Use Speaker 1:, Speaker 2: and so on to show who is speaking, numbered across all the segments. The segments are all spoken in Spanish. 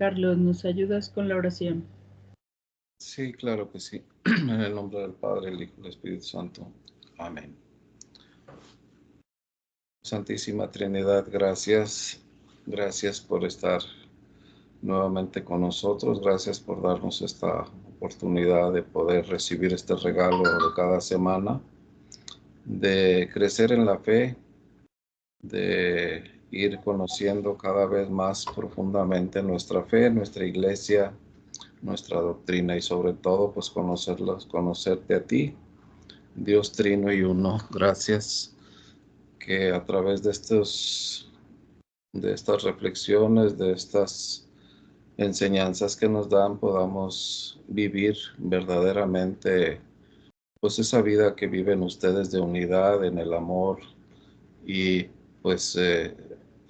Speaker 1: Carlos, ¿nos ayudas con la oración?
Speaker 2: Sí, claro que sí. En el nombre del Padre, el Hijo y el Espíritu Santo. Amén. Santísima Trinidad, gracias. Gracias por estar nuevamente con nosotros. Gracias por darnos esta oportunidad de poder recibir este regalo de cada semana, de crecer en la fe, de ir conociendo cada vez más profundamente nuestra fe, nuestra iglesia, nuestra doctrina y sobre todo pues conocerte a ti, Dios Trino y Uno. Gracias que a través de estas reflexiones, de estas enseñanzas que nos dan, podamos vivir verdaderamente pues esa vida que viven ustedes de unidad en el amor y pues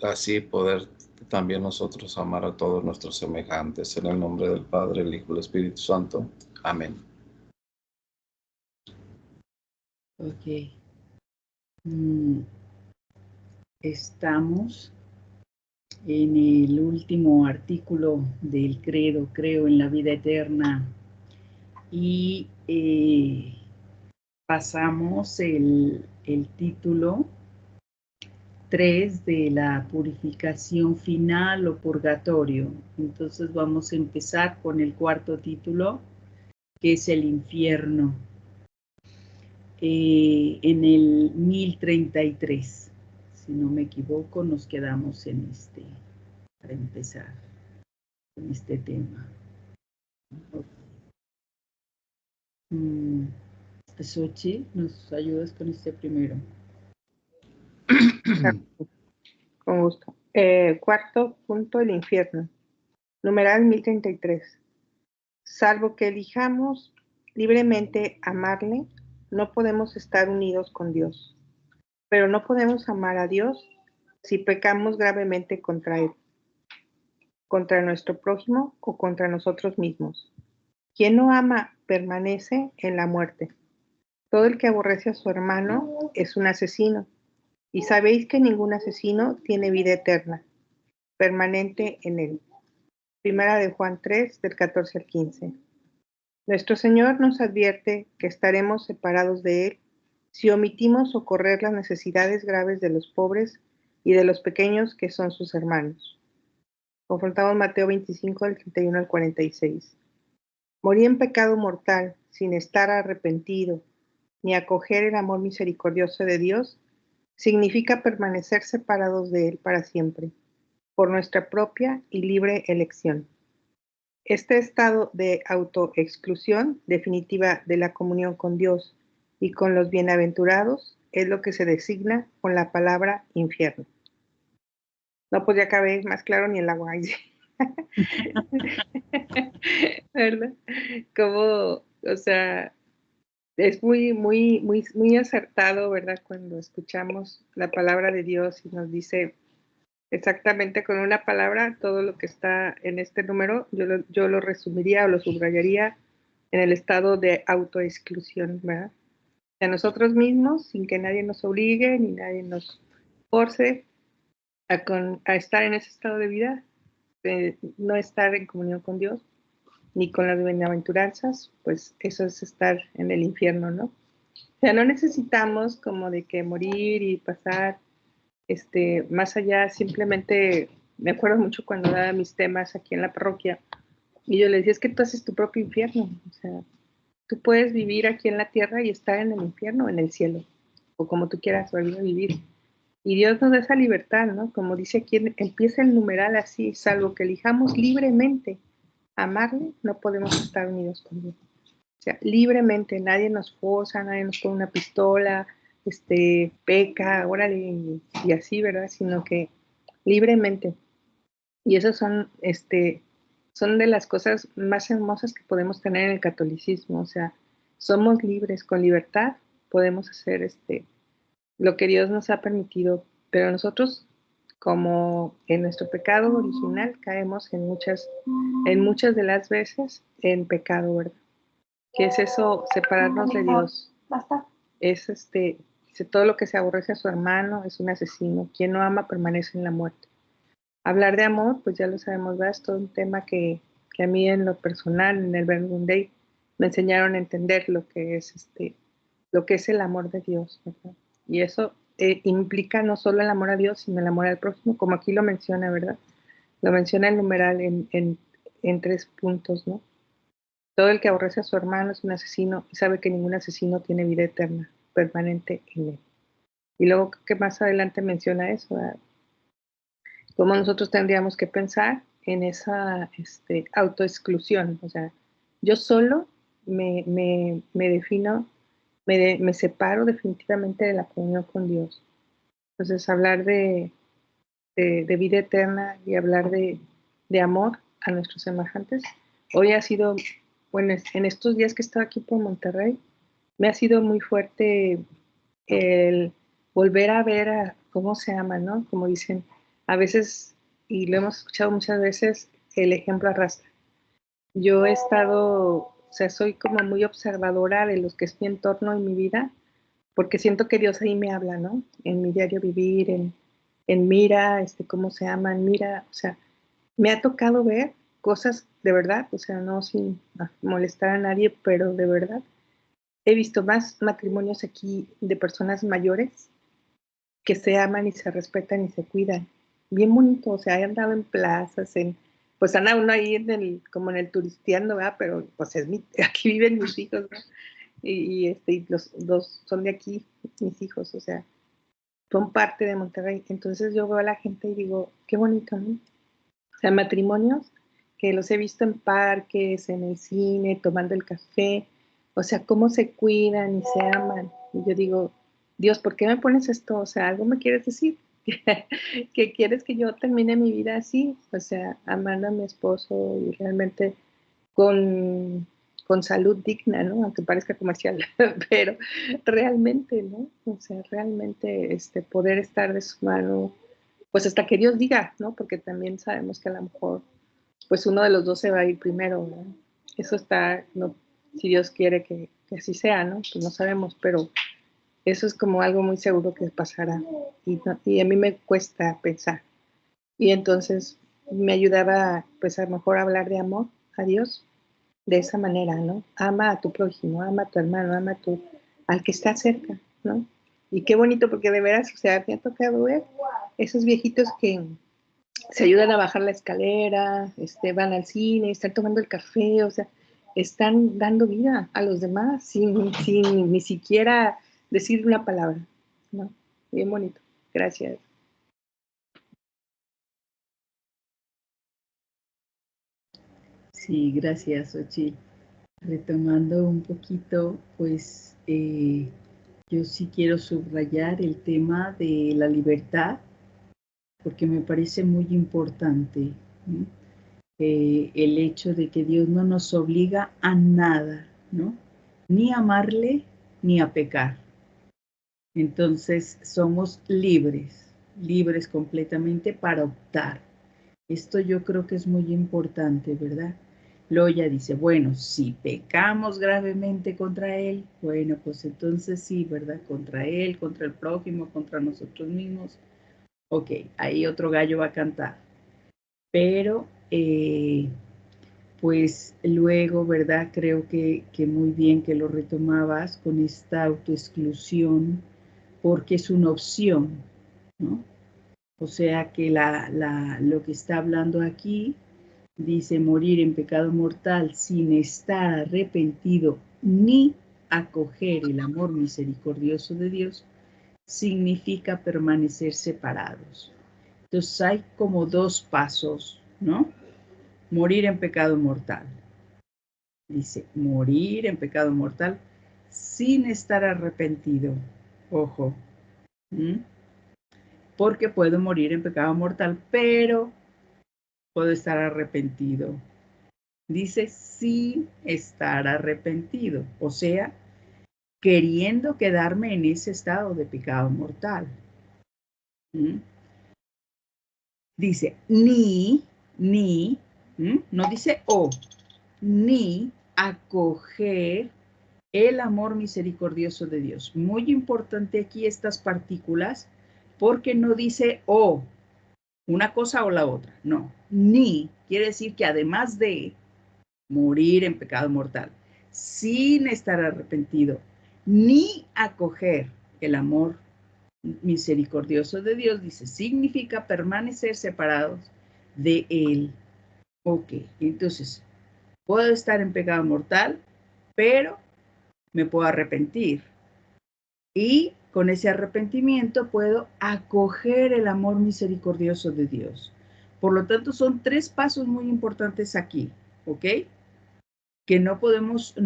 Speaker 2: así poder también nosotros amar a todos nuestros semejantes. En el nombre del Padre, el Hijo y el Espíritu Santo. Amén.
Speaker 1: Ok. Estamos en el último artículo del credo, creo en la vida eterna, y pasamos el título 3 de la purificación final o purgatorio. Entonces vamos a empezar con el cuarto título, que es el infierno, en el 1033. Si no me equivoco, nos quedamos en este, para empezar con este tema. Xochitl, ¿nos ayudas con este primero?
Speaker 3: Con gusto. Cuarto punto, el infierno. Numeral 1033. Salvo que elijamos libremente amarle, no podemos estar unidos con Dios. Pero no podemos amar a Dios si pecamos gravemente contra Él, contra nuestro prójimo o contra nosotros mismos. Quien no ama permanece en la muerte. Todo el que aborrece a su hermano es un asesino. Y sabéis que ningún asesino tiene vida eterna, permanente en él. Primera de Juan 3, del 14 al 15. Nuestro Señor nos advierte que estaremos separados de Él si omitimos socorrer las necesidades graves de los pobres y de los pequeños que son sus hermanos. Confrontamos Mateo 25, del 31 al 46. Morir en pecado mortal, sin estar arrepentido, ni acoger el amor misericordioso de Dios, significa permanecer separados de Él para siempre, por nuestra propia y libre elección. Este estado de autoexclusión definitiva de la comunión con Dios y con los bienaventurados es lo que se designa con la palabra infierno. No podía caber más claro ni el agua. ¿Verdad? Como, o sea, es muy acertado, ¿verdad? Cuando escuchamos la palabra de Dios y nos dice exactamente con una palabra todo lo que está en este número, yo lo resumiría o lo subrayaría en el estado de autoexclusión, ¿verdad? De nosotros mismos, sin que nadie nos obligue ni nadie nos force a estar en ese estado de vida, de no estar en comunión con Dios ni con las bienaventuranzas, pues eso es estar en el infierno, ¿no? O sea, no necesitamos como de que morir y pasar más allá. Simplemente me acuerdo mucho cuando daba mis temas aquí en la parroquia y yo le decía, es que tú haces tu propio infierno, o sea, tú puedes vivir aquí en la tierra y estar en el infierno, en el cielo, o como tú quieras vivir. Y Dios nos da esa libertad, ¿no? Como dice aquí, empieza el numeral así: salvo que elijamos libremente amarle, no podemos estar unidos con Dios. O sea, libremente, nadie nos forza, nadie nos pone una pistola, peca, órale, y así, ¿verdad? Sino que libremente. Y esas son de las cosas más hermosas que podemos tener en el catolicismo. O sea, somos libres, con libertad podemos hacer lo que Dios nos ha permitido, pero nosotros, como en nuestro pecado original, caemos en muchas de las veces en pecado, ¿verdad? ¿Qué es eso? Separarnos de Dios. Basta. Es dice, todo lo que se aborrece a su hermano es un asesino. Quien no ama permanece en la muerte. Hablar de amor, pues ya lo sabemos, ¿verdad? Es todo un tema que a mí en lo personal, en el Verbum Dei, me enseñaron a entender lo que es el amor de Dios, ¿verdad? Y eso implica no solo el amor a Dios, sino el amor al prójimo, como aquí lo menciona, ¿verdad? Lo menciona el numeral en 3 puntos, ¿no? Todo el que aborrece a su hermano es un asesino y sabe que ningún asesino tiene vida eterna, permanente en él. Y luego que más adelante menciona eso, ¿verdad? Cómo nosotros tendríamos que pensar en esa autoexclusión. O sea, yo solo me defino, me separo definitivamente de la comunión con Dios. Entonces, hablar de vida eterna y hablar de amor a nuestros semejantes. Hoy ha sido, bueno, en estos días que he estado aquí por Monterrey, me ha sido muy fuerte el volver a ver a cómo se aman, ¿no? Como dicen, a veces, y lo hemos escuchado muchas veces, el ejemplo arrastra. Yo he estado, o sea, soy como muy observadora de los que es mi entorno en mi vida, porque siento que Dios ahí me habla, ¿no? En mi diario vivir, en mira, cómo se aman, mira, o sea, me ha tocado ver cosas de verdad, o sea, no sin molestar a nadie, pero de verdad. He visto más matrimonios aquí de personas mayores que se aman y se respetan y se cuidan. Bien bonito, o sea, he andado en plazas, pues anda uno ahí como en el turisteando, ¿verdad? Pero pues aquí viven mis hijos, ¿no? Y los dos son de aquí, mis hijos, o sea, son parte de Monterrey. Entonces yo veo a la gente y digo, qué bonito, ¿no? O sea, matrimonios que los he visto en parques, en el cine, tomando el café, o sea, cómo se cuidan y se aman. Y yo digo, Dios, ¿por qué me pones esto? O sea, ¿algo me quieres decir? ¿Que quieres que yo termine mi vida así? O sea, amando a mi esposo y realmente con, con salud digna, ¿no? Aunque parezca comercial, pero realmente, ¿no? O sea, realmente poder estar de su mano, pues hasta que Dios diga, ¿no? Porque también sabemos que a lo mejor, pues uno de los dos se va a ir primero, ¿no? Eso está, no, si Dios quiere que así sea, ¿no? Pues no sabemos, pero eso es como algo muy seguro que pasará. Y a mí me cuesta pensar. Y entonces me ayudaba, pues a lo mejor a hablar de amor a Dios de esa manera, ¿no? Ama a tu prójimo, ama a tu hermano, ama al que está cerca, ¿no? Y qué bonito, porque de veras, o sea, me ha tocado ver esos viejitos que se ayudan a bajar la escalera, van al cine, están tomando el café, o sea, están dando vida a los demás sin ni siquiera decir una palabra, ¿no? Bien bonito. Gracias.
Speaker 1: Sí, gracias, Ochi. Retomando un poquito, pues yo sí quiero subrayar el tema de la libertad, porque me parece muy importante, ¿no? El hecho de que Dios no nos obliga a nada, ¿no? Ni a amarle ni a pecar. Entonces somos libres, libres completamente para optar. Esto yo creo que es muy importante, ¿verdad? Luego ya dice, bueno, si pecamos gravemente contra Él, bueno, pues entonces sí, ¿verdad? Contra Él, contra el prójimo, contra nosotros mismos. Ok, ahí otro gallo va a cantar. Pero, pues luego, ¿verdad? Creo que muy bien que lo retomabas con esta autoexclusión, porque es una opción, ¿no? O sea que lo que está hablando aquí dice morir en pecado mortal sin estar arrepentido ni acoger el amor misericordioso de Dios, significa permanecer separados. Entonces hay como dos pasos, ¿no? Morir en pecado mortal. Dice, morir en pecado mortal sin estar arrepentido. Ojo. Porque puedo morir en pecado mortal, pero puedo estar arrepentido. Dice sin estar arrepentido, o sea, queriendo quedarme en ese estado de pecado mortal. Dice ni, no dice o, ni acoger el amor misericordioso de Dios. Muy importante aquí estas partículas, porque no dice o, una cosa o la otra, no. Ni quiere decir que además de morir en pecado mortal, sin estar arrepentido, ni acoger el amor misericordioso de Dios, dice, significa permanecer separados de Él. Ok, entonces, puedo estar en pecado mortal, pero me puedo arrepentir. Y con ese arrepentimiento puedo acoger el amor misericordioso de Dios. Por lo tanto, son 3 pasos muy importantes aquí, ¿ok? Que no podemos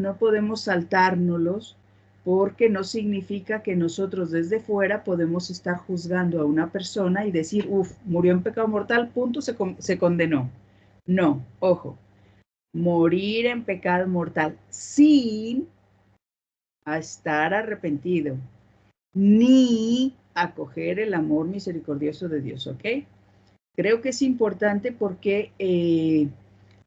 Speaker 1: saltárnoslos, porque no significa que nosotros desde fuera podemos estar juzgando a una persona y decir, murió en pecado mortal, punto, se condenó. No, ojo, morir en pecado mortal sin estar arrepentido, ni acoger el amor misericordioso de Dios, ¿ok? Creo que es importante porque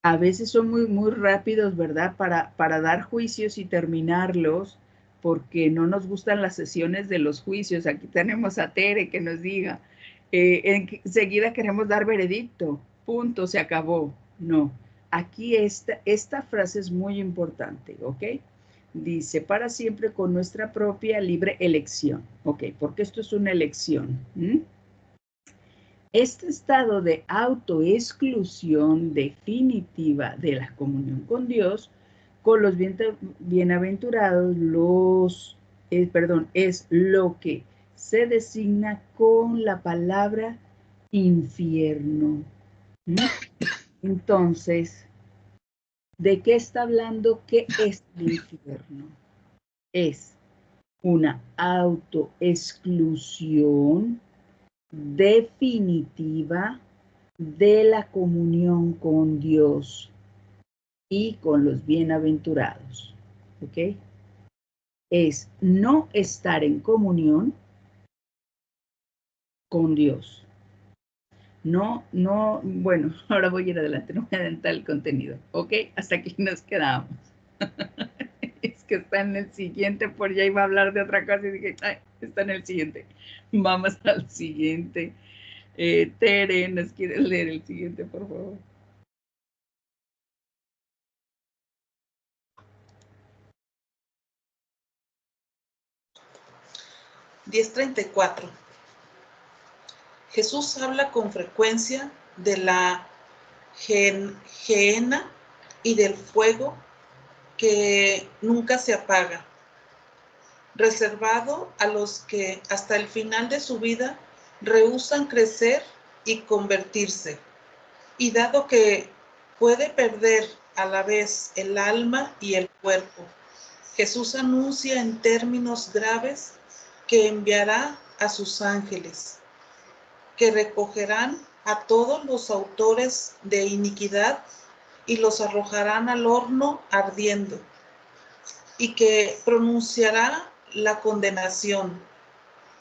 Speaker 1: a veces son muy rápidos, ¿verdad? Para dar juicios y terminarlos, porque no nos gustan las sesiones de los juicios. Aquí tenemos a Tere que nos diga, enseguida queremos dar veredicto, punto, se acabó. No, aquí esta frase es muy importante, ¿ok? Dice, para siempre con nuestra propia libre elección, ¿ok? Porque esto es una elección. Este estado de autoexclusión definitiva de la comunión con Dios, con los bienaventurados, es lo que se designa con la palabra infierno. Entonces, ¿de qué está hablando? ¿Qué es el infierno? Es una autoexclusión definitiva de la comunión con Dios y con los bienaventurados, ¿ok? Es no estar en comunión con Dios. No, bueno, ahora voy a ir adelante, no voy a adelantar el contenido, ¿ok? Hasta aquí nos quedamos. Es que está en el siguiente, por ya iba a hablar de otra cosa y dije, ay, está en el siguiente. Vamos al siguiente. Tere, ¿nos quieres leer el siguiente, por favor?
Speaker 4: (10:34) Jesús habla con frecuencia de la gehenna y del fuego que nunca se apaga, reservado a los que hasta el final de su vida rehúsan crecer y convertirse. Y dado que puede perder a la vez el alma y el cuerpo, Jesús anuncia en términos graves que enviará a sus ángeles, que recogerán a todos los autores de iniquidad y los arrojarán al horno ardiendo, y que pronunciará la condenación: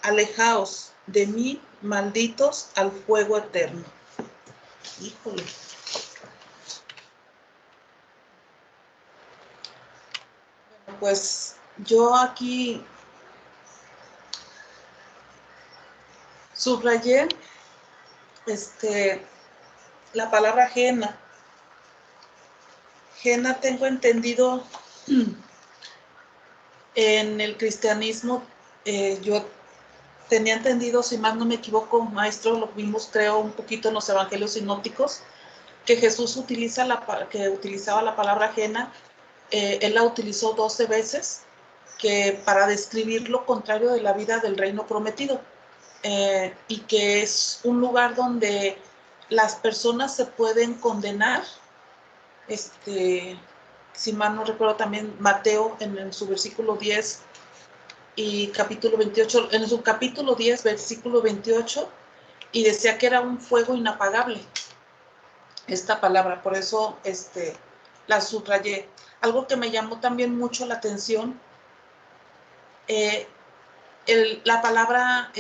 Speaker 4: alejaos de mí, malditos, al fuego eterno. Híjole. Bueno, pues yo aquí subrayé la palabra ajena. Ajena, tengo entendido, en el cristianismo, yo tenía entendido, si más no me equivoco, maestro, lo vimos creo un poquito en los evangelios sinópticos, que Jesús utilizaba la palabra ajena. Él la utilizó 12 veces para describir lo contrario de la vida del reino prometido, y que es un lugar donde las personas se pueden condenar. Si mal no recuerdo, también Mateo en su versículo 10 y capítulo 28, en su capítulo 10, versículo 28, y decía que era un fuego inapagable esta palabra, por eso la subrayé. Algo que me llamó también mucho la atención, la palabra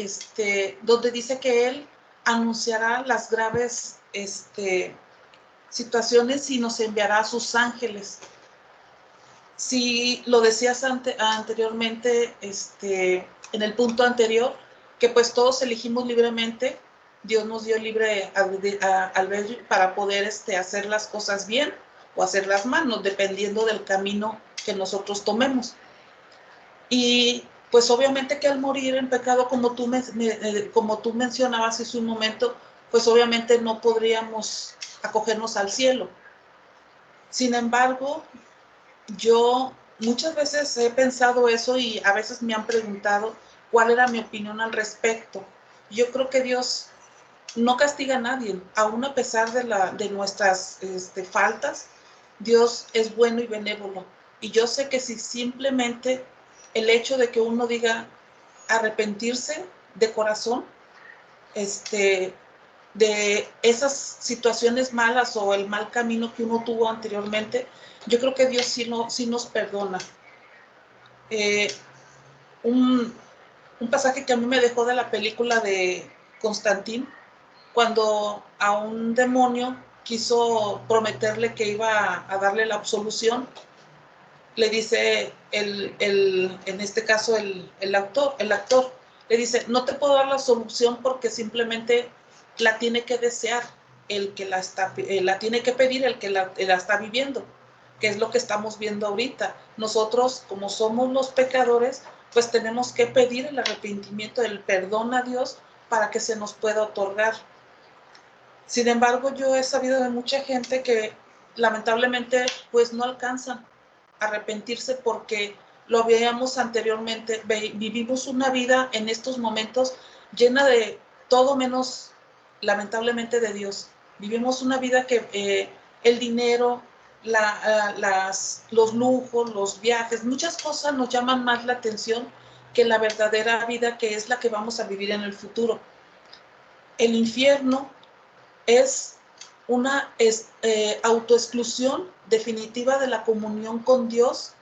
Speaker 4: donde dice que Él anunciará las graves situaciones y nos enviará a sus ángeles. Si lo decías anteriormente, en el punto anterior, que pues todos elegimos libremente Dios nos dio libre albedrío para poder hacer las cosas bien o hacerlas mal, dependiendo del camino que nosotros tomemos. Y pues obviamente que al morir en pecado, como tú mencionabas hace un momento, pues obviamente no podríamos acogernos al cielo. Sin embargo, yo muchas veces he pensado eso y a veces me han preguntado cuál era mi opinión al respecto. Yo creo que Dios no castiga a nadie, aún a pesar de nuestras faltas. Dios es bueno y benévolo. Y yo sé que si simplemente el hecho de que uno diga arrepentirse de corazón, de esas situaciones malas o el mal camino que uno tuvo anteriormente, yo creo que Dios sí nos perdona. Un pasaje que a mí me dejó de la película de Constantín, cuando a un demonio quiso prometerle que iba a darle la absolución, le dice en este caso el actor, le dice, no te puedo dar la absolución porque simplemente la tiene que desear el que la tiene que pedir el que la está viviendo, que es lo que estamos viendo ahorita. Nosotros, como somos los pecadores, pues tenemos que pedir el arrepentimiento, el perdón a Dios para que se nos pueda otorgar. Sin embargo, yo he sabido de mucha gente que lamentablemente pues no alcanzan a arrepentirse porque lo veíamos anteriormente, vivimos una vida en estos momentos llena de todo menos lamentablemente de Dios. Vivimos una vida que el dinero, los lujos, los viajes, muchas cosas nos llaman más la atención que la verdadera vida que es la que vamos a vivir en el futuro. El infierno es una autoexclusión definitiva de la comunión con Dios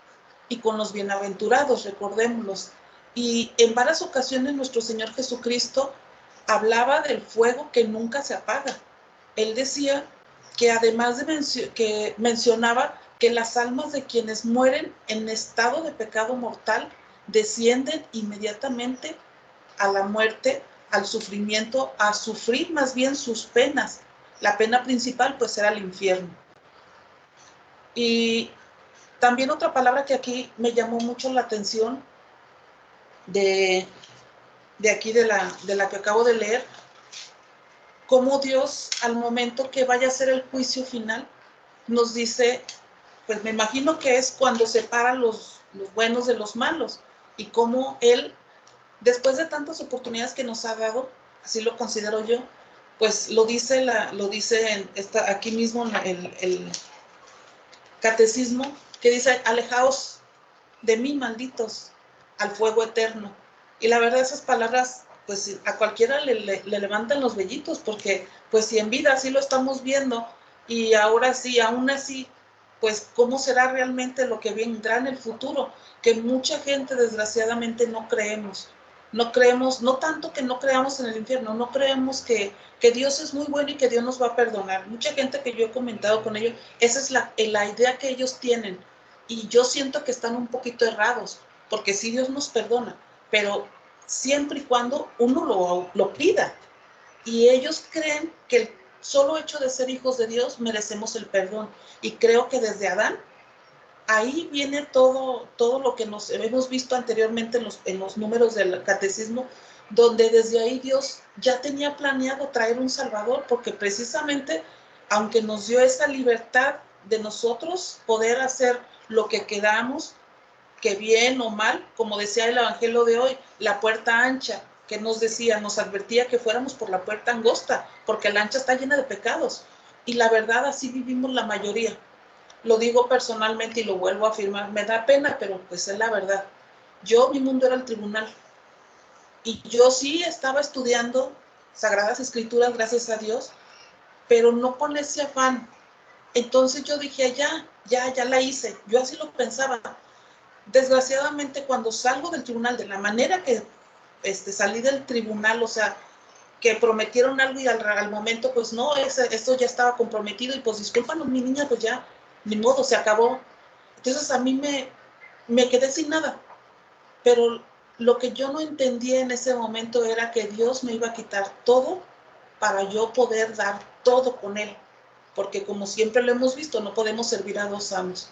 Speaker 4: y con los bienaventurados, recordémoslos. Y en varias ocasiones nuestro Señor Jesucristo hablaba del fuego que nunca se apaga. Él decía que además que mencionaba que las almas de quienes mueren en estado de pecado mortal descienden inmediatamente a la muerte, al sufrimiento, a sufrir más bien sus penas. La pena principal pues era el infierno. Y también otra palabra que aquí me llamó mucho la atención de aquí de la que acabo de leer, cómo Dios al momento que vaya a hacer el juicio final nos dice, pues me imagino que es cuando separa los buenos de los malos y cómo Él, después de tantas oportunidades que nos ha dado, así lo considero yo, pues lo dice aquí mismo el catecismo, que dice, alejaos de mí, malditos, al fuego eterno. Y la verdad, esas palabras, pues a cualquiera le levantan los vellitos, porque pues si en vida así lo estamos viendo, y ahora sí, aún así, pues cómo será realmente lo que vendrá en el futuro, que mucha gente desgraciadamente no creemos, no tanto que no creamos en el infierno, no creemos que Dios es muy bueno y que Dios nos va a perdonar. Mucha gente que yo he comentado con ellos, esa es la idea que ellos tienen, y yo siento que están un poquito errados, porque sí Dios nos perdona, pero siempre y cuando uno lo pida, y ellos creen que el solo hecho de ser hijos de Dios merecemos el perdón, y creo que desde Adán, ahí viene todo lo que nos hemos visto anteriormente en los números del catecismo, donde desde ahí Dios ya tenía planeado traer un Salvador, porque precisamente, aunque nos dio esa libertad de nosotros poder hacer lo que queramos, que bien o mal, como decía el Evangelio de hoy, la puerta ancha, que nos decía, nos advertía que fuéramos por la puerta angosta, porque la ancha está llena de pecados. Y la verdad, así vivimos la mayoría. Lo digo personalmente y lo vuelvo a afirmar, me da pena, pero pues es la verdad. Mi mundo era el tribunal. Y yo sí estaba estudiando Sagradas Escrituras, gracias a Dios, pero no con ese afán. Entonces yo dije, ya la hice. Yo así lo pensaba. Desgraciadamente, cuando salgo del tribunal, de la manera que salí del tribunal, o sea, que prometieron algo y al momento, pues no, eso ya estaba comprometido y pues discúlpanos, mi niña, pues ya, ni modo, se acabó. Entonces a mí me quedé sin nada, pero lo que yo no entendía en ese momento era que Dios me iba a quitar todo para yo poder dar todo con Él, porque como siempre lo hemos visto, no podemos servir a dos amos.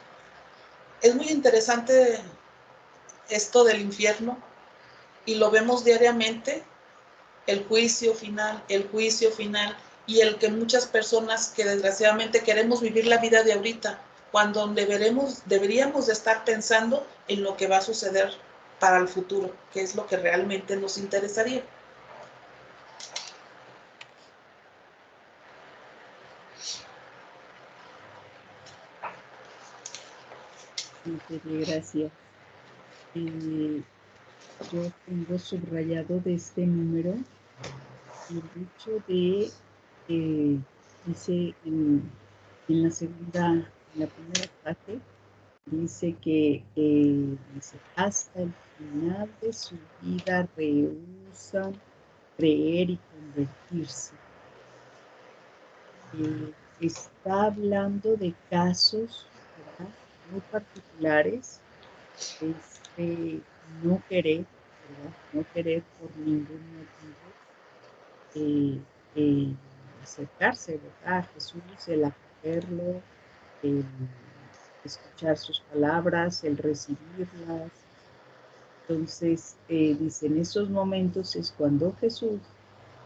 Speaker 4: Es muy interesante esto del infierno y lo vemos diariamente, el juicio final, y el que muchas personas que desgraciadamente queremos vivir la vida de ahorita, cuando deberíamos de estar pensando en lo que va a suceder para el futuro, que es lo que realmente nos interesaría.
Speaker 1: Gracias. Yo tengo subrayado de este número el hecho de, dice en la primera parte, dice que dice, hasta el final de su vida rehúsan creer y convertirse. Está hablando de casos, ¿verdad?, muy particulares, no querer, ¿verdad?, no querer por ningún motivo acercarse, ¿verdad?, a Jesús, el acogerlo, el escuchar sus palabras, el recibirlas. Entonces, dice, en esos momentos es cuando Jesús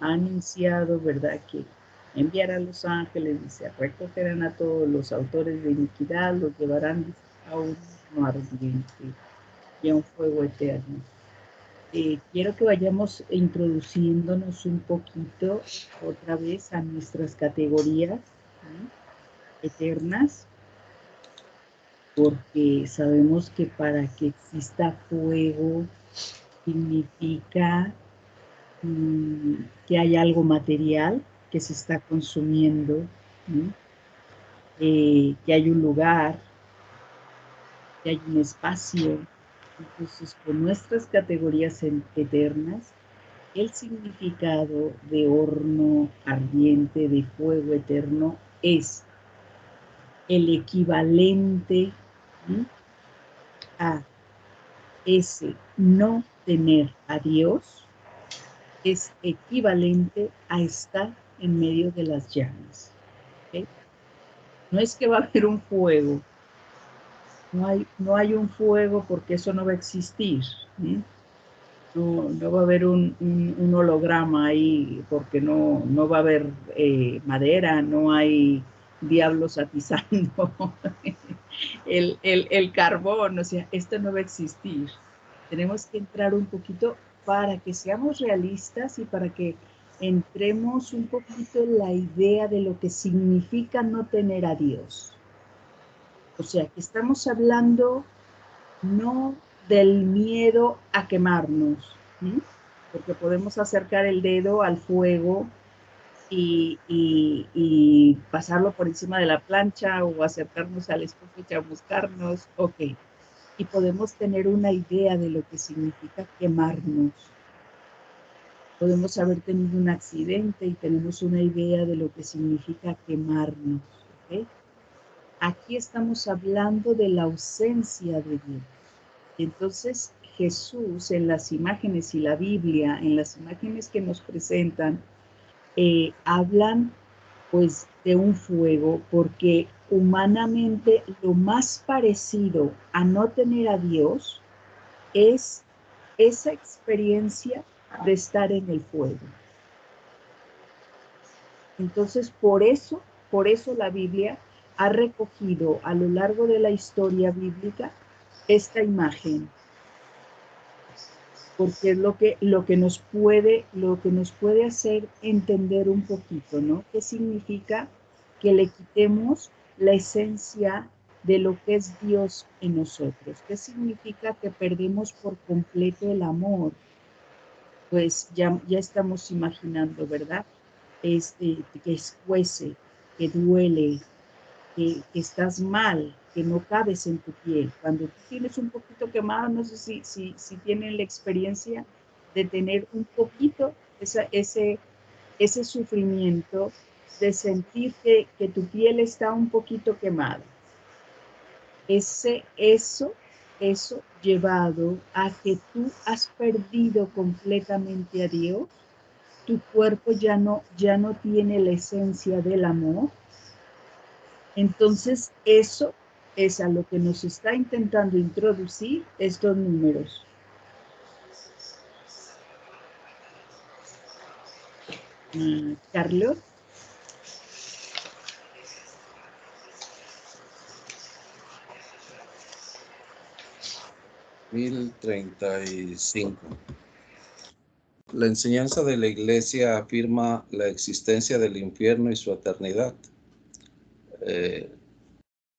Speaker 1: ha anunciado, ¿verdad?, que enviará a los ángeles, dice, recogerán a todos los autores de iniquidad, los llevarán a un horno ardiente y a un fuego eterno. Quiero que vayamos introduciéndonos un poquito otra vez a nuestras categorías, ¿sí?, eternas, porque sabemos que para que exista fuego significa que hay algo material que se está consumiendo, que hay un lugar, que hay un espacio. Entonces, con nuestras categorías eternas, el significado de horno ardiente, de fuego eterno, es el equivalente, ¿sí?, a ese no tener a Dios, es equivalente a estar en medio de las llamas. ¿Okay? No es que va a haber un fuego, no hay un fuego porque eso no va a existir, ¿sí? No va a haber un holograma ahí porque no va a haber madera, no hay diablos atizando el carbón, o sea, esto no va a existir. Tenemos que entrar un poquito para que seamos realistas y para que entremos un poquito en la idea de lo que significa no tener a Dios. O sea, que estamos hablando no del miedo a quemarnos, ¿sí?, porque podemos acercar el dedo al fuego y pasarlo por encima de la plancha o acercarnos al espejo y chamuscarnos, ok. Y podemos tener una idea de lo que significa quemarnos. Podemos haber tenido un accidente y tenemos una idea de lo que significa quemarnos, ¿ok? Aquí estamos hablando de la ausencia de Dios. Entonces, Jesús en las imágenes y la Biblia, en las imágenes que nos presentan, hablan pues de un fuego, porque humanamente lo más parecido a no tener a Dios es esa experiencia de estar en el fuego. Entonces, por eso la Biblia ha recogido a lo largo de la historia bíblica esta imagen, porque es lo que nos puede hacer entender un poquito, ¿no? ¿Qué significa que le quitemos la esencia de lo que es Dios en nosotros? ¿Qué significa que perdemos por completo el amor? Pues ya estamos imaginando, ¿verdad? Que escuece, que duele, que estás mal, que no cabes en tu piel. Cuando tú tienes un poquito quemado, no sé si tienen la experiencia de tener un poquito ese sufrimiento, de sentir que tu piel está un poquito quemada. Eso llevado a que tú has perdido completamente a Dios, tu cuerpo ya no tiene la esencia del amor. Entonces, eso es a lo que nos está intentando introducir estos números. Carlos.
Speaker 2: $1035. La enseñanza de la Iglesia afirma la existencia del infierno y su eternidad.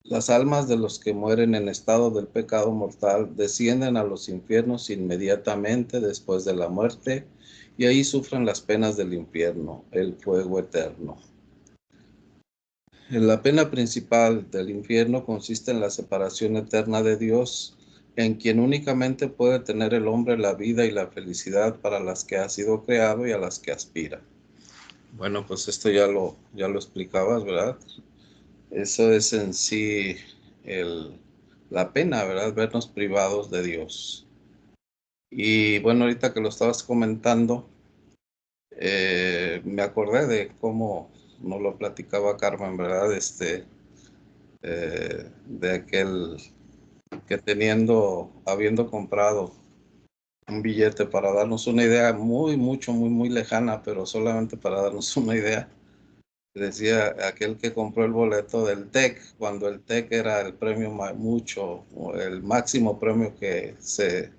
Speaker 2: Las almas de los que mueren en estado del pecado mortal descienden a los infiernos inmediatamente después de la muerte y ahí sufren las penas del infierno, el fuego eterno. La pena principal del infierno consiste en la separación eterna de Dios, en quien únicamente puede tener el hombre la vida y la felicidad para las que ha sido creado y a las que aspira. Bueno, pues esto ya lo explicabas, ¿verdad? Eso es en sí la pena, ¿verdad? Vernos privados de Dios. Y bueno, ahorita que lo estabas comentando, me acordé de cómo nos lo platicaba Carmen, ¿verdad? De aquel que habiendo comprado un billete para darnos una idea muy lejana, pero solamente para darnos una idea. Decía aquel que compró el boleto del TEC, cuando el TEC era el premio el máximo premio que se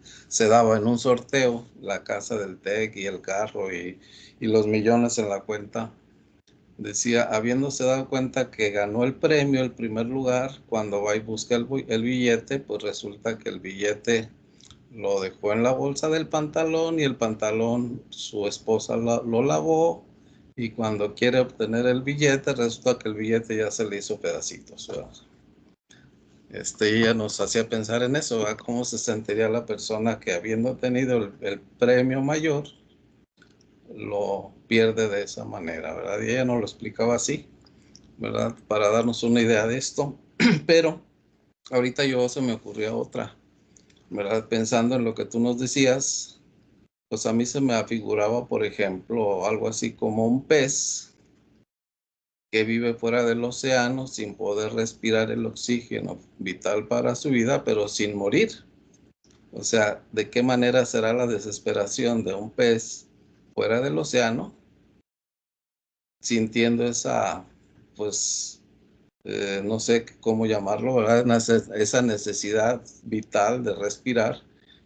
Speaker 2: daba en un sorteo, la casa del TEC y el carro y los millones en la cuenta. Decía, habiéndose dado cuenta que ganó el premio, el primer lugar, cuando va y busca el billete, pues resulta que el billete lo dejó en la bolsa del pantalón y el pantalón su esposa lo lavó y cuando quiere obtener el billete resulta que el billete ya se le hizo pedacitos, ¿verdad? Ella nos hacía pensar en eso, ¿verdad? Cómo se sentiría la persona que habiendo tenido el premio mayor lo pierde de esa manera, ¿verdad? Y ella nos lo explicaba así, ¿verdad? Para darnos una idea de esto, pero ahorita se me ocurrió otra, ¿verdad? Pensando en lo que tú nos decías, pues a mí se me afiguraba, por ejemplo, algo así como un pez que vive fuera del océano sin poder respirar el oxígeno vital para su vida, pero sin morir. O sea, ¿de qué manera será la desesperación de un pez fuera del océano sintiendo esa, pues, no sé cómo llamarlo, ¿verdad? Esa necesidad vital de respirar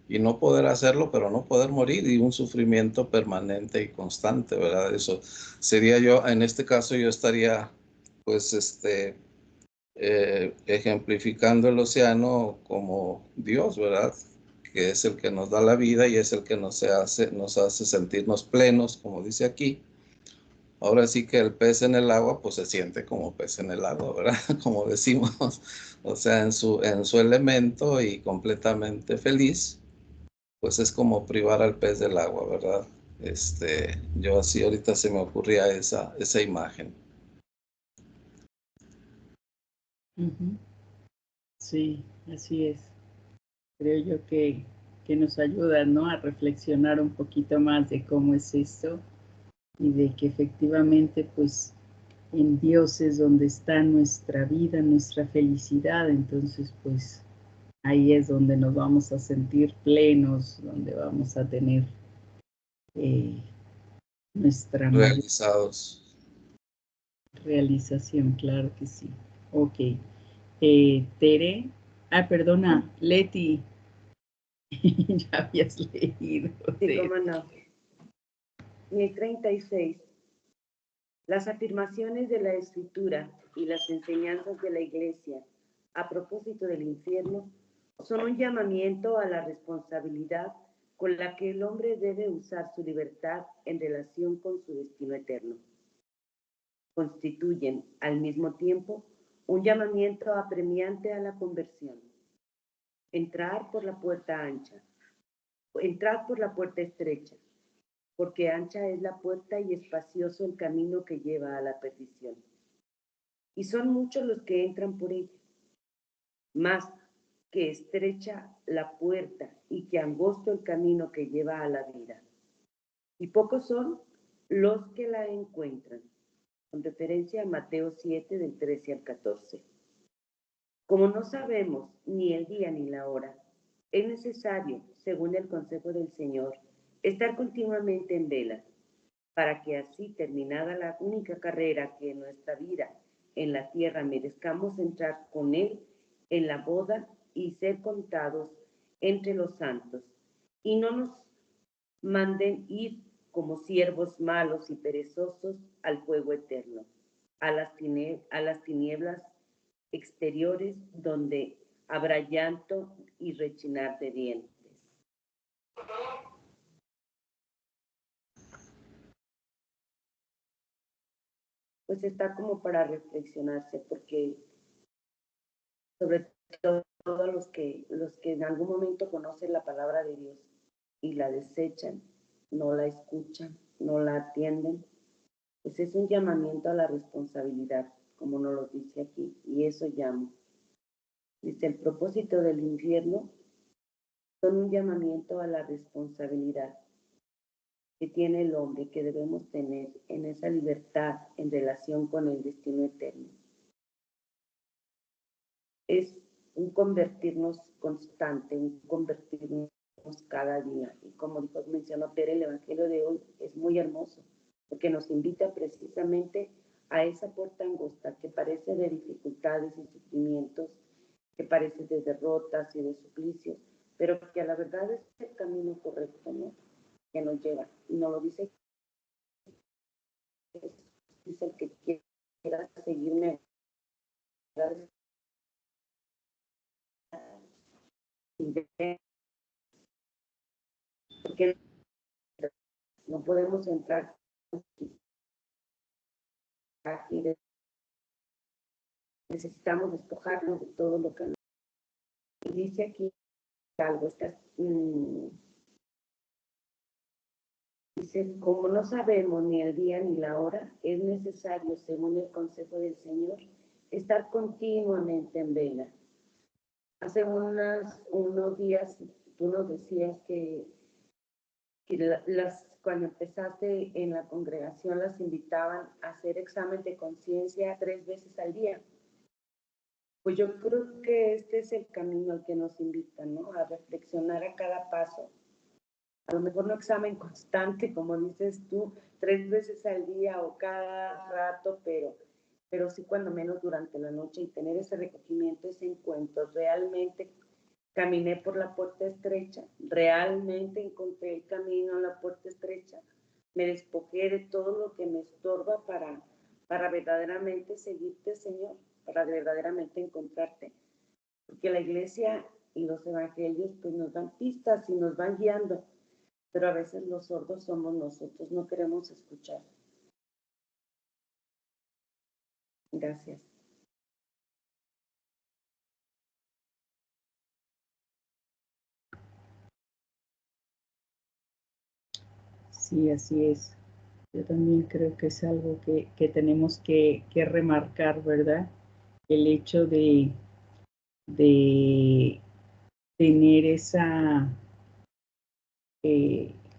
Speaker 2: y no poder hacerlo, pero no poder morir y un sufrimiento permanente y constante, ¿verdad? Eso sería en este caso yo estaría, pues, ejemplificando el océano como Dios, ¿verdad? Que es el que nos da la vida y es el que nos hace sentirnos plenos, como dice aquí. Ahora sí que el pez en el agua, pues se siente como pez en el agua, ¿verdad? Como decimos, o sea, en su elemento y completamente feliz, pues es como privar al pez del agua, ¿verdad? Yo así ahorita se me ocurría esa imagen.
Speaker 1: Sí, así es. Creo yo que nos ayuda, ¿no? A reflexionar un poquito más de cómo es esto y de que efectivamente, pues, en Dios es donde está nuestra vida, nuestra felicidad. Entonces, pues, ahí es donde nos vamos a sentir plenos, donde vamos a tener nuestra mayor
Speaker 2: Realizados.
Speaker 1: realización, claro que sí. Ok. Tere, perdona, Leti, ya habías leído.
Speaker 5: Sí, cómo no. 1036. Las afirmaciones de la Escritura y las enseñanzas de la Iglesia a propósito del infierno son un llamamiento a la responsabilidad con la que el hombre debe usar su libertad en relación con su destino eterno. Constituyen, al mismo tiempo, un llamamiento apremiante a la conversión. Entrad por la puerta estrecha, porque ancha es la puerta y espacioso el camino que lleva a la perdición. Y son muchos los que entran por ella. Más que estrecha la puerta y que angosto el camino que lleva a la vida. Y pocos son los que la encuentran, con referencia a Mateo 7, del 13 al 14. Como no sabemos ni el día ni la hora, es necesario, según el consejo del Señor, estar continuamente en vela, para que así, terminada la única carrera que en nuestra vida en la tierra merezcamos entrar con Él en la boda y ser contados entre los santos, y no nos manden ir como siervos malos y perezosos al fuego eterno, a las tinieblas exteriores donde habrá llanto y rechinar de dientes. Pues está como para reflexionarse, porque sobre todo los que en algún momento conocen la palabra de Dios y la desechan, no la escuchan, no la atienden, pues es un llamamiento a la responsabilidad, como nos lo dice aquí, y eso llama. Dice, el propósito del infierno son un llamamiento a la responsabilidad que tiene el hombre, que debemos tener en esa libertad en relación con el destino eterno. Es un convertirnos constante, un convertirnos cada día. Y como mencionó Pere, el Evangelio de hoy es muy hermoso, porque nos invita precisamente a esa puerta angosta que parece de dificultades y sufrimientos, que parece de derrotas y de suplicios, pero que a la verdad es el camino correcto, ¿no?, que nos lleva. Y nos lo dice el que quiera seguirme, porque no podemos entrar aquí, necesitamos despojarnos de todo lo que nos... Y dice aquí algo, dice, como no sabemos ni el día ni la hora, es necesario, según el consejo del Señor, estar continuamente en vela. Hace unos días tú nos decías que cuando empezaste en la congregación las invitaban a hacer examen de conciencia 3 veces al día. Pues yo creo que este es el camino al que nos invitan, ¿no?, a reflexionar a cada paso. A lo mejor no examen constante, como dices tú, 3 veces al día o cada rato, pero sí cuando menos durante la noche, y tener ese recogimiento, ese encuentro. Realmente caminé por la puerta estrecha, realmente encontré el camino a la puerta estrecha, me despojé de todo lo que me estorba para verdaderamente seguirte, Señor, para verdaderamente encontrarte. Porque la iglesia y los evangelios pues nos dan pistas y nos van guiando, pero a veces los sordos somos nosotros, no queremos escuchar. Gracias.
Speaker 1: Sí, así es. Yo también creo que es algo que tenemos que remarcar, ¿verdad? El hecho de tener esa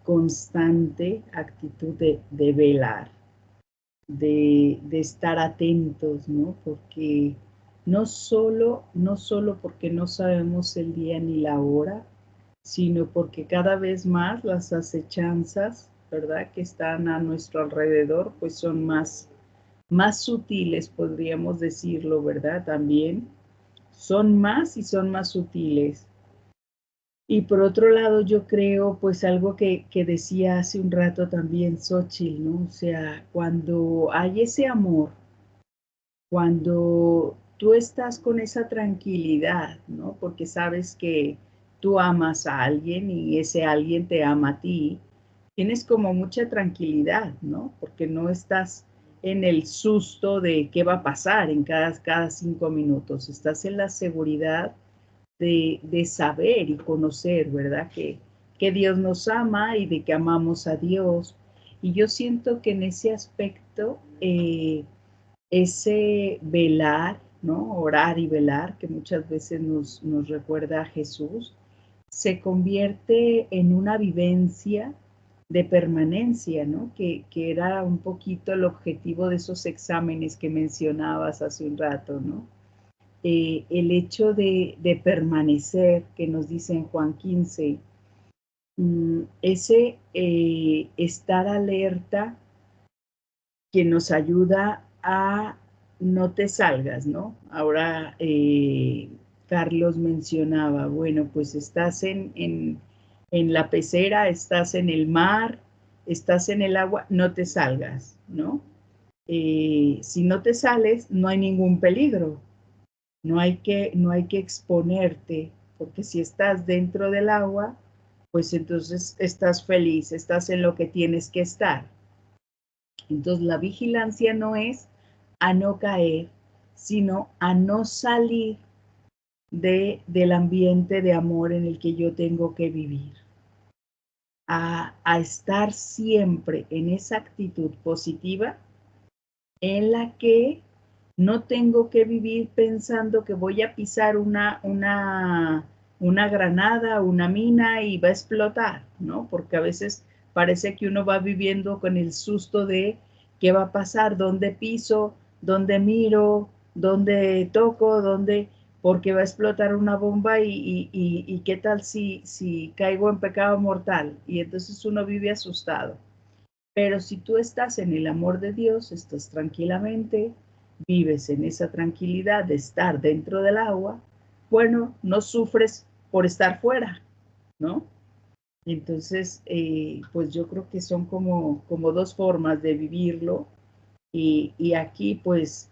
Speaker 1: constante actitud de velar, de estar atentos, ¿no? Porque no solo porque no sabemos el día ni la hora, sino porque cada vez más las acechanzas, ¿verdad?, que están a nuestro alrededor, pues son más sutiles, podríamos decirlo, ¿verdad? También son más sutiles. Y por otro lado, yo creo, pues algo que decía hace un rato también Xochitl, ¿no? O sea, cuando hay ese amor, cuando tú estás con esa tranquilidad, ¿no? Porque sabes que tú amas a alguien y ese alguien te ama a ti, tienes como mucha tranquilidad, ¿no? Porque no estás en el susto de qué va a pasar en cada 5 minutos, estás en la seguridad de saber y conocer, ¿verdad? Que Dios nos ama y de que amamos a Dios. Y yo siento que en ese aspecto, ese velar, ¿no? Orar y velar, que muchas veces nos recuerda a Jesús, se convierte en una vivencia permanencia, ¿no? Que era un poquito el objetivo de esos exámenes que mencionabas hace un rato, ¿no? El hecho de permanecer, que nos dice en Juan 15, ese estar alerta que nos ayuda a no te salgas, ¿no? Ahora Carlos mencionaba, bueno, pues estás en la pecera, estás en el mar, estás en el agua, no te salgas, ¿no? Si no te sales, no hay ningún peligro, no hay que exponerte, porque si estás dentro del agua, pues entonces estás feliz, estás en lo que tienes que estar. Entonces la vigilancia no es a no caer, sino a no salir del ambiente de amor en el que yo tengo que vivir. A estar siempre en esa actitud positiva en la que no tengo que vivir pensando que voy a pisar una granada, una mina y va a explotar, ¿no? Porque a veces parece que uno va viviendo con el susto de qué va a pasar, dónde piso, dónde miro, dónde toco, dónde, porque va a explotar una bomba y qué tal si caigo en pecado mortal. Y entonces uno vive asustado. Pero si tú estás en el amor de Dios, estás tranquilamente, vives en esa tranquilidad de estar dentro del agua, bueno, no sufres por estar fuera, ¿no? Entonces, pues yo creo que son como dos formas de vivirlo y aquí pues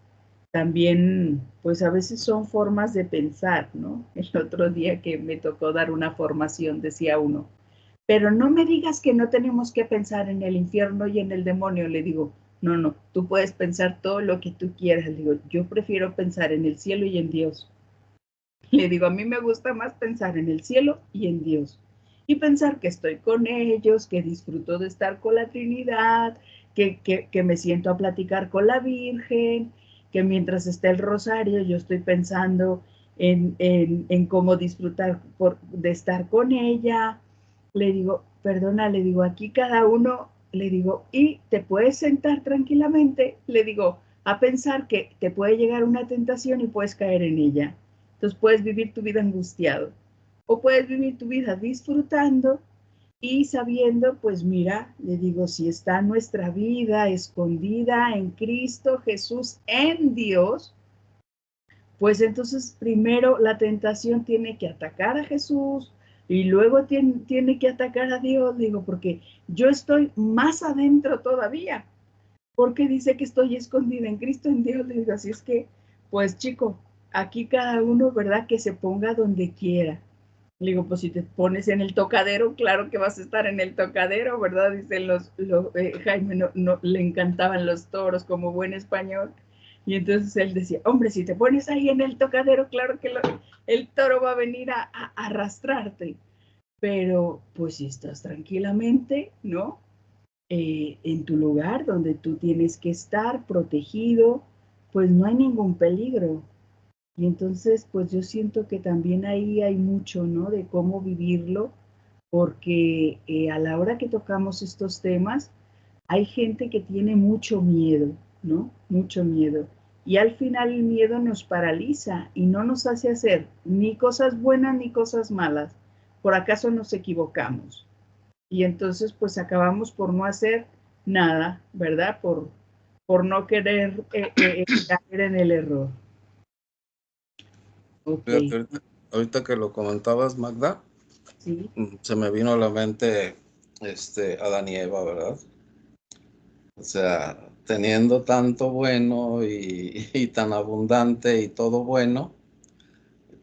Speaker 1: también, pues a veces son formas de pensar, ¿no? El otro día que me tocó dar una formación, decía uno, pero no me digas que no tenemos que pensar en el infierno y en el demonio. Le digo, no, no, tú puedes pensar todo lo que tú quieras. Le digo, yo prefiero pensar en el cielo y en Dios. Le digo, a mí me gusta más pensar en el cielo y en Dios. Y pensar que estoy con ellos, que disfruto de estar con la Trinidad, que me siento a platicar con la Virgen, que mientras está el rosario yo estoy pensando en cómo disfrutar de estar con ella. Le digo, perdona, le digo, aquí cada uno, le digo, y te puedes sentar tranquilamente, le digo, a pensar que te puede llegar una tentación y puedes caer en ella. Entonces puedes vivir tu vida angustiado o puedes vivir tu vida disfrutando y sabiendo, pues mira, le digo, si está nuestra vida escondida en Cristo Jesús, en Dios, pues entonces primero la tentación tiene que atacar a Jesús y luego tiene que atacar a Dios, digo, porque yo estoy más adentro todavía, porque dice que estoy escondida en Cristo, en Dios, le digo, así es que, pues chico, aquí cada uno, ¿verdad? Que se ponga donde quiera. Le digo, pues si te pones en el tocadero, claro que vas a estar en el tocadero, ¿verdad? Dicen Jaime no, le encantaban los toros como buen español. Y entonces él decía, hombre, si te pones ahí en el tocadero, claro que el toro va a venir a arrastrarte. Pero pues si estás tranquilamente, ¿no? En tu lugar donde tú tienes que estar protegido, pues no hay ningún peligro. Y entonces, pues yo siento que también ahí hay mucho, ¿no? De cómo vivirlo, porque a la hora que tocamos estos temas, hay gente que tiene mucho miedo, ¿no? Mucho miedo. Y al final el miedo nos paraliza y no nos hace hacer ni cosas buenas ni cosas malas. Por acaso nos equivocamos. Y entonces, pues acabamos por no hacer nada, ¿verdad? Por no querer caer en el error. Ok.
Speaker 2: Fíjate, ahorita que lo comentabas, Magda,
Speaker 1: Sí.
Speaker 2: se me vino a la mente Adán y Eva, ¿verdad? O sea, teniendo tanto bueno y tan abundante y todo bueno,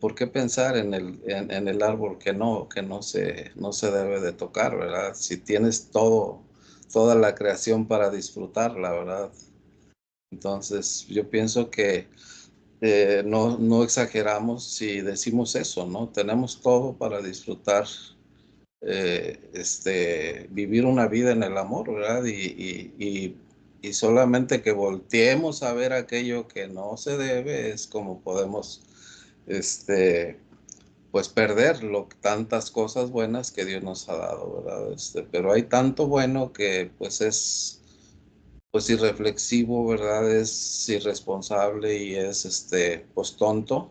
Speaker 2: ¿por qué pensar en el árbol que no se debe de tocar, ¿verdad? Si tienes toda la creación para disfrutarla, ¿verdad? Entonces, yo pienso que no exageramos si decimos eso, ¿no? Tenemos todo para disfrutar, vivir una vida en el amor, ¿verdad? Y solamente que volteemos a ver aquello que no se debe es como podemos, pues perder tantas cosas buenas que Dios nos ha dado, ¿verdad? Pero hay tanto bueno que pues es pues irreflexivo, ¿verdad? Es irresponsable y es pues tonto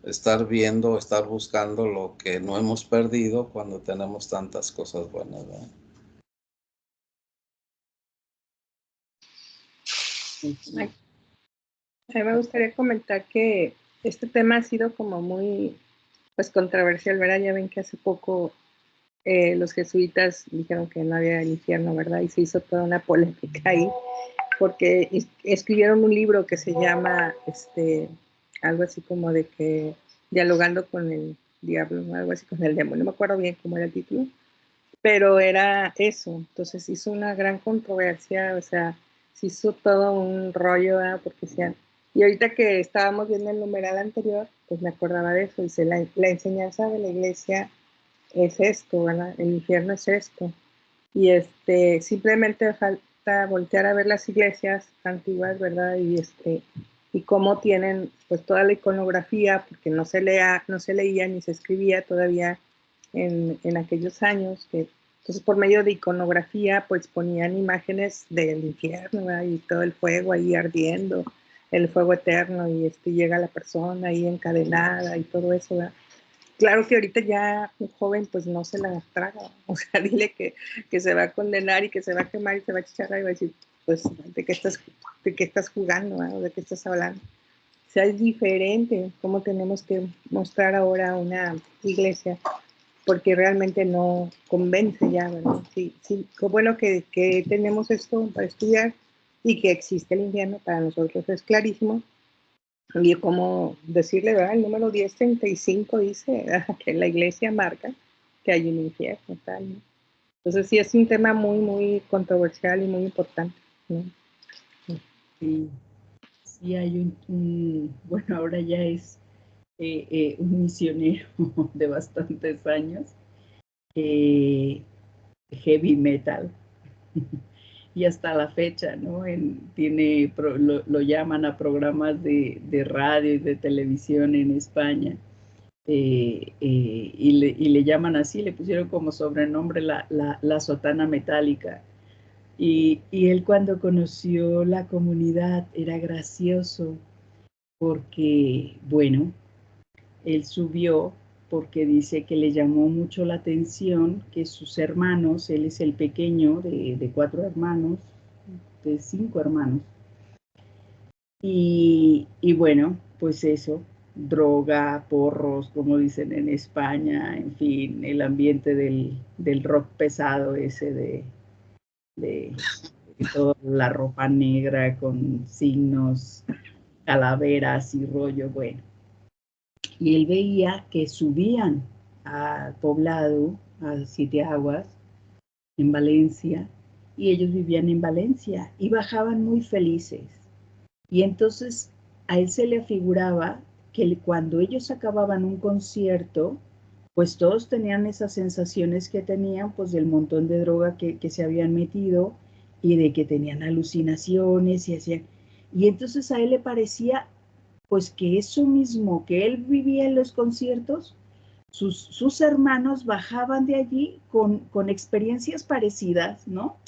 Speaker 2: estar viendo, estar buscando lo que no hemos perdido cuando tenemos tantas cosas buenas, ¿verdad?
Speaker 3: A mí me gustaría comentar que este tema ha sido como muy, pues, controversial, ¿verdad? Ya ven que hace poco los jesuitas dijeron que no había infierno, ¿verdad? Y se hizo toda una polémica ahí, porque escribieron un libro que se llama, algo así como de que, dialogando con el diablo, ¿no? Algo así con el demonio, no me acuerdo bien cómo era el título, pero era eso. Entonces hizo una gran controversia, o sea, se hizo todo un rollo, ¿verdad? Porque decían, y ahorita que estábamos viendo el numeral anterior, pues me acordaba de eso, dice, la enseñanza de la iglesia es esto, ¿verdad? El infierno es esto. Y simplemente falta voltear a ver las iglesias antiguas, ¿verdad? Y cómo tienen pues toda la iconografía, porque no se leía ni se escribía todavía en aquellos años, entonces por medio de iconografía pues ponían imágenes del infierno, ¿verdad? Y todo el fuego ahí ardiendo, el fuego eterno, y llega la persona ahí encadenada y todo eso, ¿verdad? Claro que ahorita ya un joven pues no se la traga, o sea, dile que se va a condenar y que se va a quemar y se va a chicharrar y va a decir, pues, ¿de qué estás jugando? ¿O de qué estás hablando? O sea, es diferente cómo tenemos que mostrar ahora una iglesia, porque realmente no convence ya, ¿verdad? Sí, qué bueno que tenemos esto para estudiar y que existe el infierno, para nosotros es clarísimo. Y como decirle, ¿verdad? El número 1035 dice que la iglesia marca que hay un infierno, tal, ¿no? Entonces sí es un tema muy, muy controversial y muy importante, ¿no?
Speaker 1: Sí, sí hay bueno, ahora ya es un misionero de bastantes años, heavy metal, y hasta la fecha, ¿no? Lo llaman a programas de radio y de televisión en España, y le llaman así, le pusieron como sobrenombre la sotana metálica. Y él, cuando conoció la comunidad, era gracioso porque, bueno, él subió porque dice que le llamó mucho la atención que sus hermanos, él es el pequeño de 4 hermanos, de 5 hermanos, y bueno, pues eso, droga, porros, como dicen en España, en fin, el ambiente del rock pesado ese de toda la ropa negra con signos, calaveras y rollo, bueno. Y él veía que subían al poblado, a Siete Aguas, en Valencia, y ellos vivían en Valencia y bajaban muy felices. Y entonces a él se le figuraba que cuando ellos acababan un concierto, pues todos tenían esas sensaciones que tenían, pues del montón de droga que se habían metido y de que tenían alucinaciones y hacían. Y entonces a él le parecía pues que eso mismo que él vivía en los conciertos, sus hermanos bajaban de allí con experiencias parecidas, ¿no?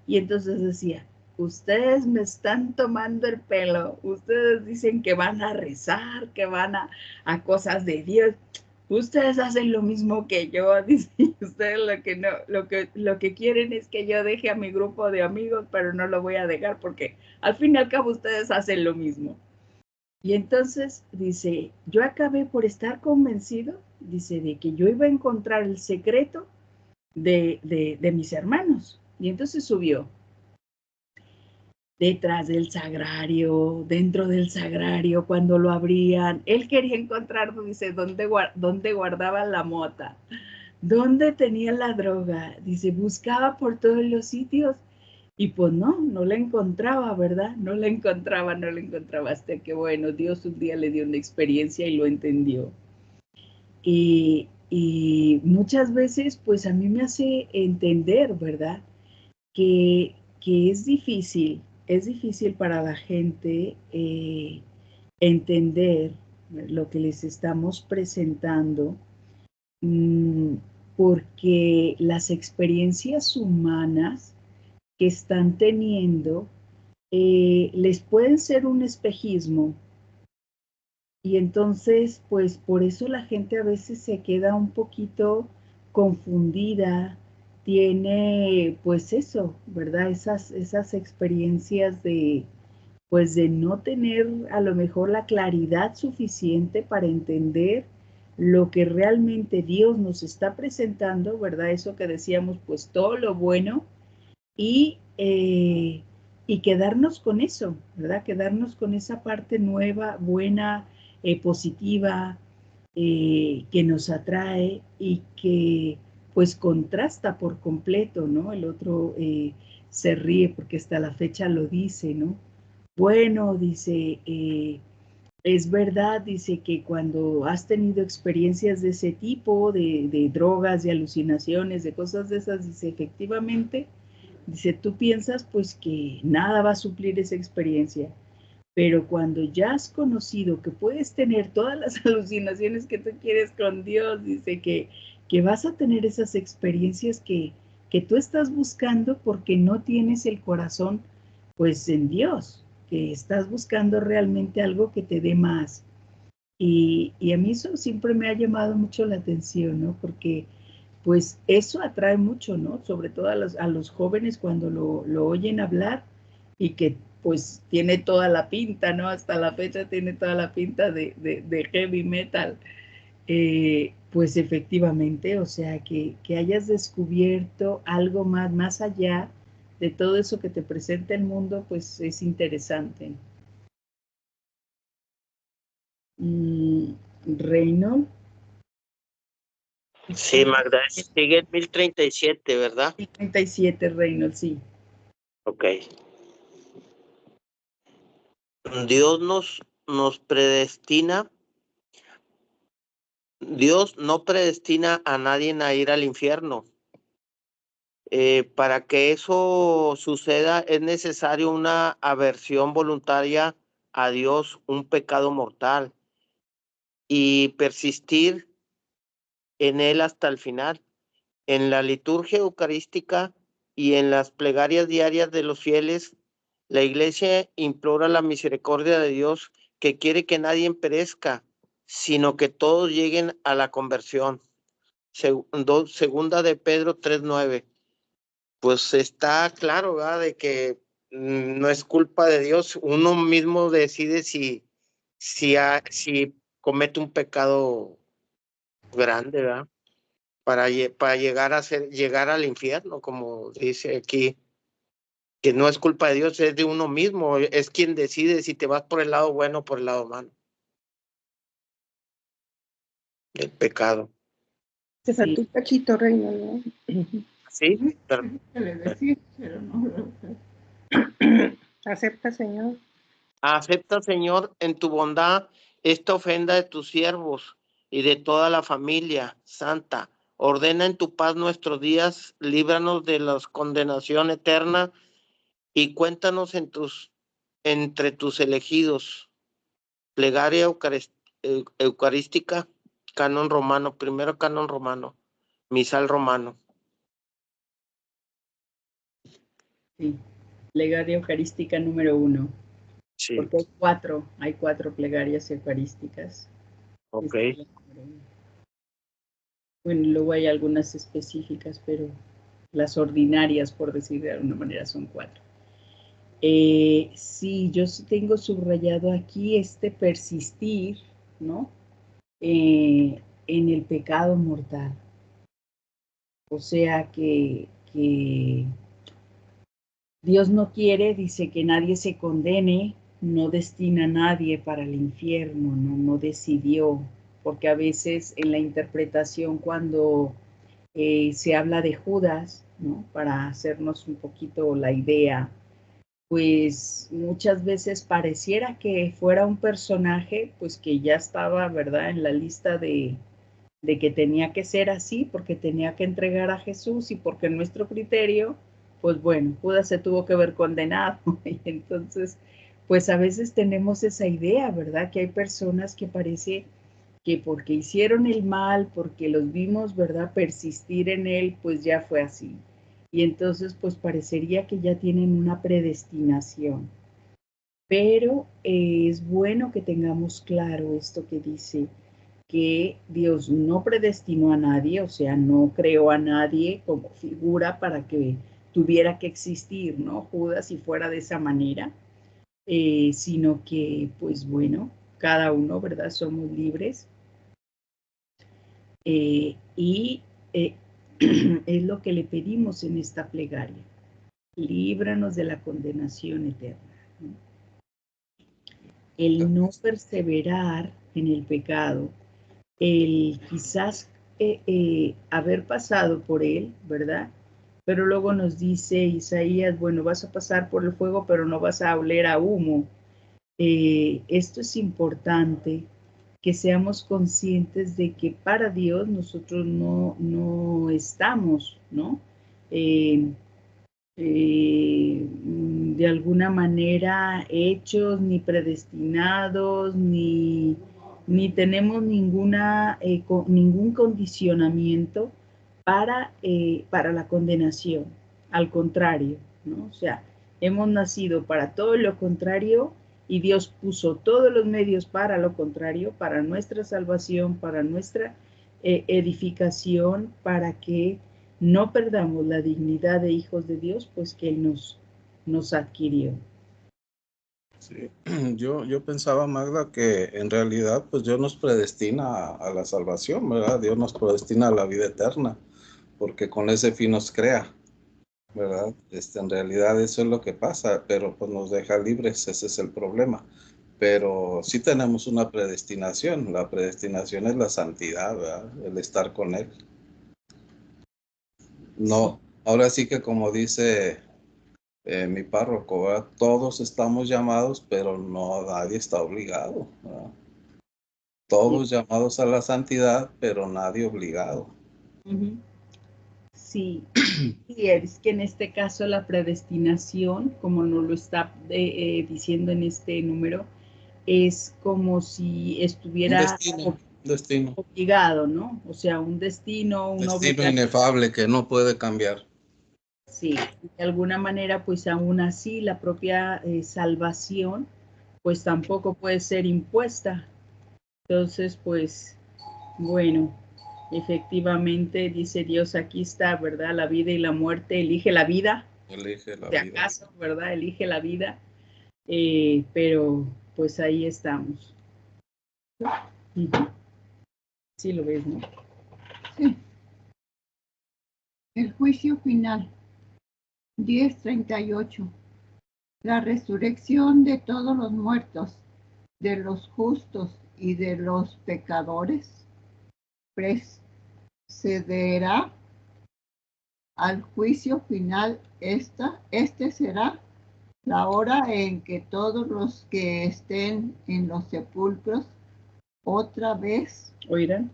Speaker 1: Y entonces decía, ustedes me están tomando el pelo, ustedes dicen que van a rezar, que van a cosas de Dios, ustedes hacen lo mismo que yo, dice, ustedes lo que quieren es que yo deje a mi grupo de amigos, pero no lo voy a dejar porque al fin y al cabo ustedes hacen lo mismo. Y entonces dice, yo acabé por estar convencido, dice, de que yo iba a encontrar el secreto de mis hermanos. Y entonces subió detrás del sagrario, dentro del sagrario, cuando lo abrían. Él quería encontrar, dice, dónde guardaban la mota, dónde tenían la droga. Dice, buscaba por todos los sitios y pues no la encontraba, ¿verdad? No la encontraba, hasta que, bueno, Dios un día le dio una experiencia y lo entendió. Y muchas veces, pues a mí me hace entender, ¿verdad? Que es difícil para la gente entender lo que les estamos presentando, porque las experiencias humanas que están teniendo les pueden ser un espejismo. Y entonces, pues por eso la gente a veces se queda un poquito confundida, tiene pues eso, ¿verdad? Esas experiencias de, pues de no tener a lo mejor la claridad suficiente para entender lo que realmente Dios nos está presentando, ¿verdad? Eso que decíamos, pues todo lo bueno y quedarnos con eso, ¿verdad? Quedarnos con esa parte nueva, buena, positiva, que nos atrae y que pues contrasta por completo, ¿no? El otro se ríe porque hasta la fecha lo dice, ¿no? Bueno, dice, es verdad, dice que cuando has tenido experiencias de ese tipo, de drogas, de alucinaciones, de cosas de esas, dice, efectivamente, dice, tú piensas pues que nada va a suplir esa experiencia, pero cuando ya has conocido que puedes tener todas las alucinaciones que tú quieres con Dios, dice que vas a tener esas experiencias que tú estás buscando porque no tienes el corazón pues en Dios, que estás buscando realmente algo que te dé más. Y a mí eso siempre me ha llamado mucho la atención, ¿no? Porque pues eso atrae mucho, ¿no? Sobre todo a los jóvenes cuando lo oyen hablar y que pues tiene toda la pinta, ¿no? Hasta la fecha tiene toda la pinta de heavy metal. Pues efectivamente, o sea, que hayas descubierto algo más allá de todo eso que te presenta el mundo, pues es interesante. Reino.
Speaker 6: Sí, Magda, sigue el 1037, ¿verdad?
Speaker 1: 37, Reynolds, sí.
Speaker 6: Ok. Dios nos predestina. Dios no predestina a nadie a ir al infierno. Para que eso suceda es necesario una aversión voluntaria a Dios, un pecado mortal, y persistir en él hasta el final. En la liturgia eucarística y en las plegarias diarias de los fieles, la Iglesia implora la misericordia de Dios, que quiere que nadie perezca, sino que todos lleguen a la conversión. Segunda de Pedro 3:9. Pues está claro, ¿verdad? De que no es culpa de Dios. Uno mismo decide si comete un pecado grande, ¿verdad? Para llegar al infierno, como dice aquí, que no es culpa de Dios, es de uno mismo, es quien decide si te vas por el lado bueno o por el lado malo del pecado.
Speaker 3: Te faltó un cachito, Reina, ¿no?
Speaker 6: Sí,
Speaker 3: pero no. Acepta, Señor.
Speaker 6: Acepta, Señor, en tu bondad esta ofrenda de tus siervos y de toda la familia santa. Ordena en tu paz nuestros días, líbranos de la condenación eterna y cuéntanos entre tus elegidos. Plegaria eucarística, canon romano, primero canon romano, misal romano.
Speaker 1: Sí, plegaria eucarística número 1.
Speaker 6: Sí.
Speaker 1: Porque hay cuatro plegarias eucarísticas.
Speaker 6: Ok.
Speaker 1: Bueno, luego hay algunas específicas, pero las ordinarias, por decir de alguna manera, son 4. Sí, yo tengo subrayado aquí persistir, ¿no? En el pecado mortal. O sea que Dios no quiere, dice, que nadie se condene, no destina a nadie para el infierno, no decidió, porque a veces en la interpretación cuando se habla de Judas, ¿no? Para hacernos un poquito la idea, pues muchas veces pareciera que fuera un personaje, pues que ya estaba, ¿verdad?, en la lista de que tenía que ser así, porque tenía que entregar a Jesús y porque en nuestro criterio, pues bueno, Judas se tuvo que ver condenado. Y entonces, pues a veces tenemos esa idea, ¿verdad?, que hay personas que parece que porque hicieron el mal, porque los vimos, ¿verdad?, persistir en él, pues ya fue así. Y entonces, pues parecería que ya tienen una predestinación. Pero es bueno que tengamos claro esto que dice, que Dios no predestinó a nadie, o sea, no creó a nadie como figura para que tuviera que existir, ¿no? Judas, si fuera de esa manera, sino que, pues bueno, cada uno, ¿verdad? Somos libres. Y es lo que le pedimos en esta plegaria. Líbranos de la condenación eterna, ¿no? El no perseverar en el pecado, el quizás haber pasado por él, ¿verdad? Pero luego nos dice Isaías, bueno, vas a pasar por el fuego, pero no vas a oler a humo. Esto es importante, que seamos conscientes de que para Dios nosotros no estamos, ¿no? De alguna manera hechos, ni predestinados, ni tenemos ningún condicionamiento para la condenación. Al contrario, ¿no? O sea, hemos nacido para todo lo contrario y Dios puso todos los medios para lo contrario, para nuestra salvación, para nuestra edificación, para que no perdamos la dignidad de hijos de Dios, pues que Él nos adquirió.
Speaker 2: Sí, yo pensaba, Magda, que en realidad pues Dios nos predestina a la salvación, ¿verdad? Dios nos predestina a la vida eterna, porque con ese fin nos crea, ¿verdad? En realidad eso es lo que pasa, pero pues nos deja libres, ese es el problema. Pero sí tenemos una predestinación, la predestinación es la santidad, ¿verdad? El estar con Él. No, ahora sí que como dice mi párroco, ¿verdad? Todos estamos llamados, pero no nadie está obligado, ¿verdad? Todos llamados a la santidad, pero nadie obligado.
Speaker 1: Sí, y es que en este caso la predestinación, como nos lo está diciendo en este número, es como si estuviera
Speaker 2: Un destino.
Speaker 1: Obligado, ¿no? O sea, un destino, una
Speaker 2: obligación inefable que no puede cambiar.
Speaker 1: Sí, de alguna manera, pues aún así la propia salvación, pues tampoco puede ser impuesta. Entonces, pues, bueno, efectivamente, dice Dios, aquí está, ¿verdad? La vida y la muerte, elige la vida.
Speaker 2: Elige la
Speaker 1: de
Speaker 2: vida.
Speaker 1: acaso, ¿verdad? Elige la vida. Pero, pues ahí estamos. Sí lo ves, ¿no?
Speaker 7: Sí. El juicio final. 10:38. La resurrección de todos los muertos, de los justos y de los pecadores, precederá al juicio final. Este será la hora en que todos los que estén en los sepulcros otra vez oirán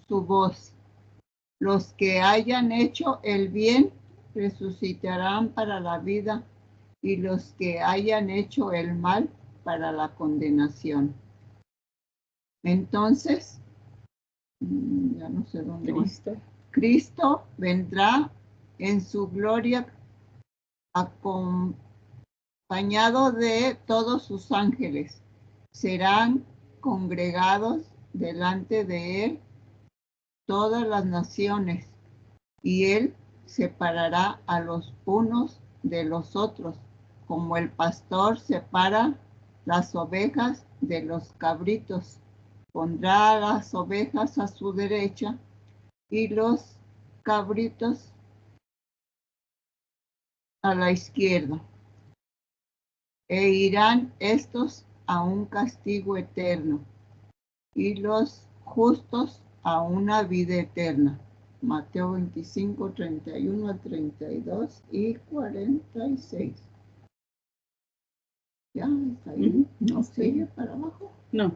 Speaker 7: su voz. Los que hayan hecho el bien resucitarán para la vida, y los que hayan hecho el mal para la condenación. Entonces, ya no sé dónde Cristo vendrá en su gloria acompañado de todos sus ángeles. Serán congregados delante de él todas las naciones, y él separará a los unos de los otros, como el pastor separa las ovejas de los cabritos. Pondrá las ovejas a su derecha y los cabritos a la izquierda. E irán estos a un castigo eterno, y los justos a una vida eterna. Mateo 25, 31 al 32 y 46. ¿Ya está ahí? ¿No sigue para abajo?
Speaker 1: No,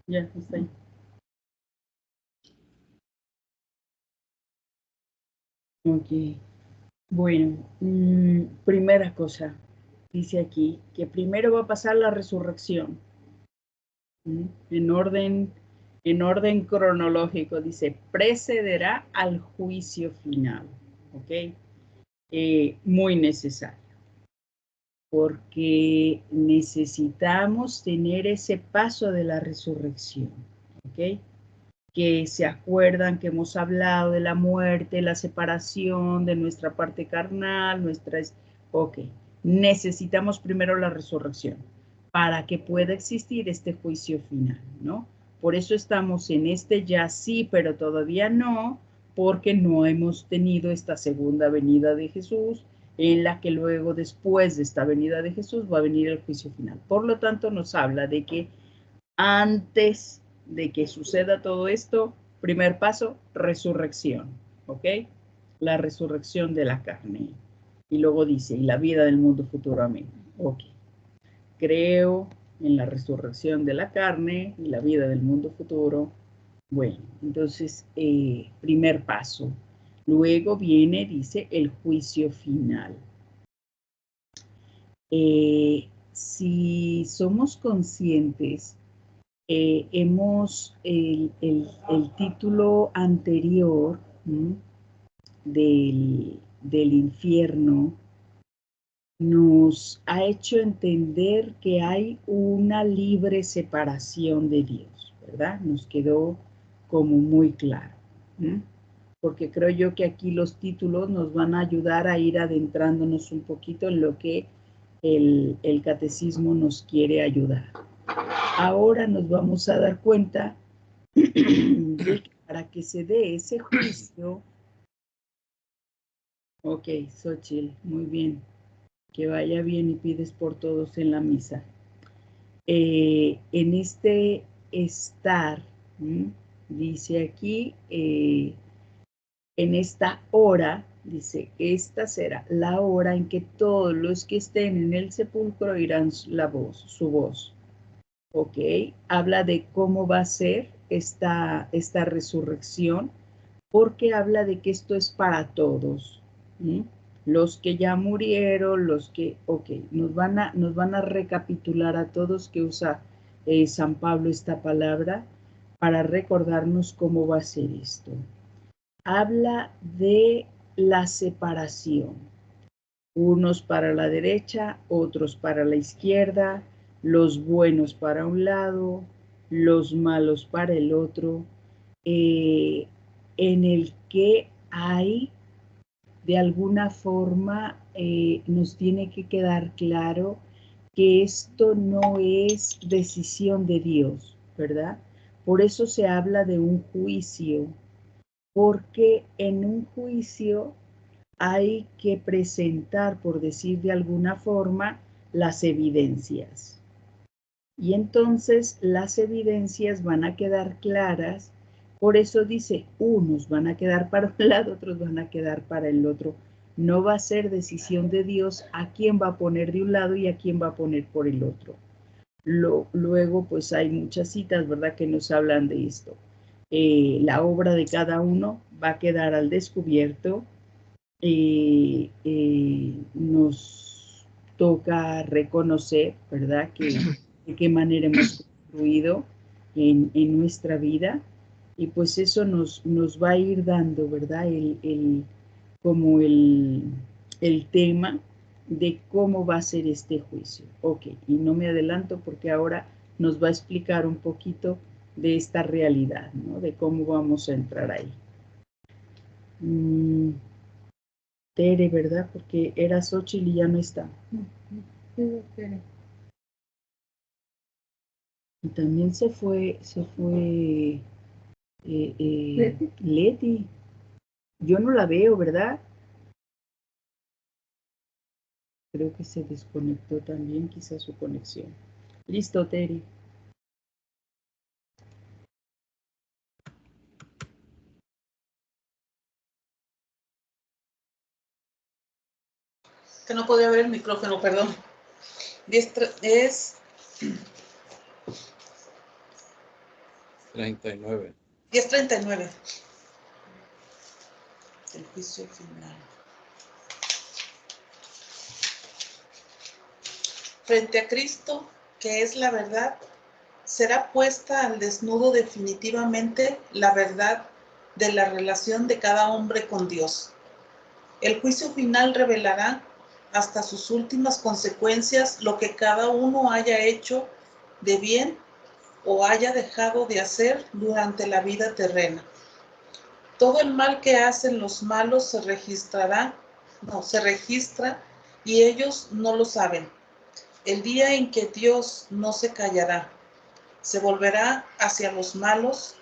Speaker 1: ya está ahí. Ok. Bueno, primera cosa, dice aquí, que primero va a pasar la resurrección. En orden cronológico, dice, precederá al juicio final, ¿ok? Muy necesario, porque necesitamos tener ese paso de la resurrección, ¿ok? Que se acuerdan que hemos hablado de la muerte, la separación de nuestra parte carnal, ok, necesitamos primero la resurrección para que pueda existir este juicio final, ¿no? Por eso estamos en este ya sí, pero todavía no, porque no hemos tenido esta segunda venida de Jesús, en la que luego después de esta venida de Jesús va a venir el juicio final. Por lo tanto, nos habla de que antes de que suceda todo esto, primer paso, resurrección, ¿ok? La resurrección de la carne. Y luego dice, y la vida del mundo futuro, amén. Ok. Creo en la resurrección de la carne y la vida del mundo futuro. Bueno, entonces, primer paso. Luego viene, dice, el juicio final. Si somos conscientes, el título anterior del infierno nos ha hecho entender que hay una libre separación de Dios, ¿verdad? Nos quedó como muy claro, porque creo yo que aquí los títulos nos van a ayudar a ir adentrándonos un poquito en lo que el catecismo nos quiere ayudar. Ahora nos vamos a dar cuenta de que para que se dé ese juicio, ok, Xochitl, muy bien, que vaya bien y pides por todos en la misa. En este estar, dice aquí, en esta hora, dice, esta será la hora en que todos los que estén en el sepulcro oirán su voz. Ok, habla de cómo va a ser esta resurrección, porque habla de que esto es para todos. Los que ya murieron, los que, ok, nos van a recapitular a todos, que usa San Pablo esta palabra, para recordarnos cómo va a ser esto. Habla de la separación. Unos para la derecha, otros para la izquierda, los buenos para un lado, los malos para el otro, en el que hay, de alguna forma, nos tiene que quedar claro que esto no es decisión de Dios, ¿verdad? Por eso se habla de un juicio, porque en un juicio hay que presentar, por decir de alguna forma, las evidencias. Y entonces las evidencias van a quedar claras. Por eso dice, unos van a quedar para un lado, otros van a quedar para el otro. No va a ser decisión de Dios a quién va a poner de un lado y a quién va a poner por el otro. Luego, pues hay muchas citas, ¿verdad?, que nos hablan de esto. La obra de cada uno va a quedar al descubierto. Nos toca reconocer, ¿verdad?, que de qué manera hemos construido en nuestra vida, y pues eso nos va a ir dando, ¿verdad?, como el tema de cómo va a ser este juicio. Ok, y no me adelanto porque ahora nos va a explicar un poquito de esta realidad, ¿no?, de cómo vamos a entrar ahí. Tere, ¿verdad? Porque era Xochitl y ya no está. Y también se fue Leti. Yo no la veo, ¿verdad? Creo que se desconectó también, quizás su conexión. Listo, Tere.
Speaker 4: Que no podía ver el micrófono, perdón. Es
Speaker 2: 39.
Speaker 4: 10:39. El juicio final. Frente a Cristo, que es la verdad, será puesta al desnudo definitivamente la verdad de la relación de cada hombre con Dios. El juicio final revelará hasta sus últimas consecuencias lo que cada uno haya hecho de bien o haya dejado de hacer durante la vida terrena. Todo el mal que hacen los malos se registra y ellos no lo saben. El día en que Dios no se callará, se volverá hacia los malos.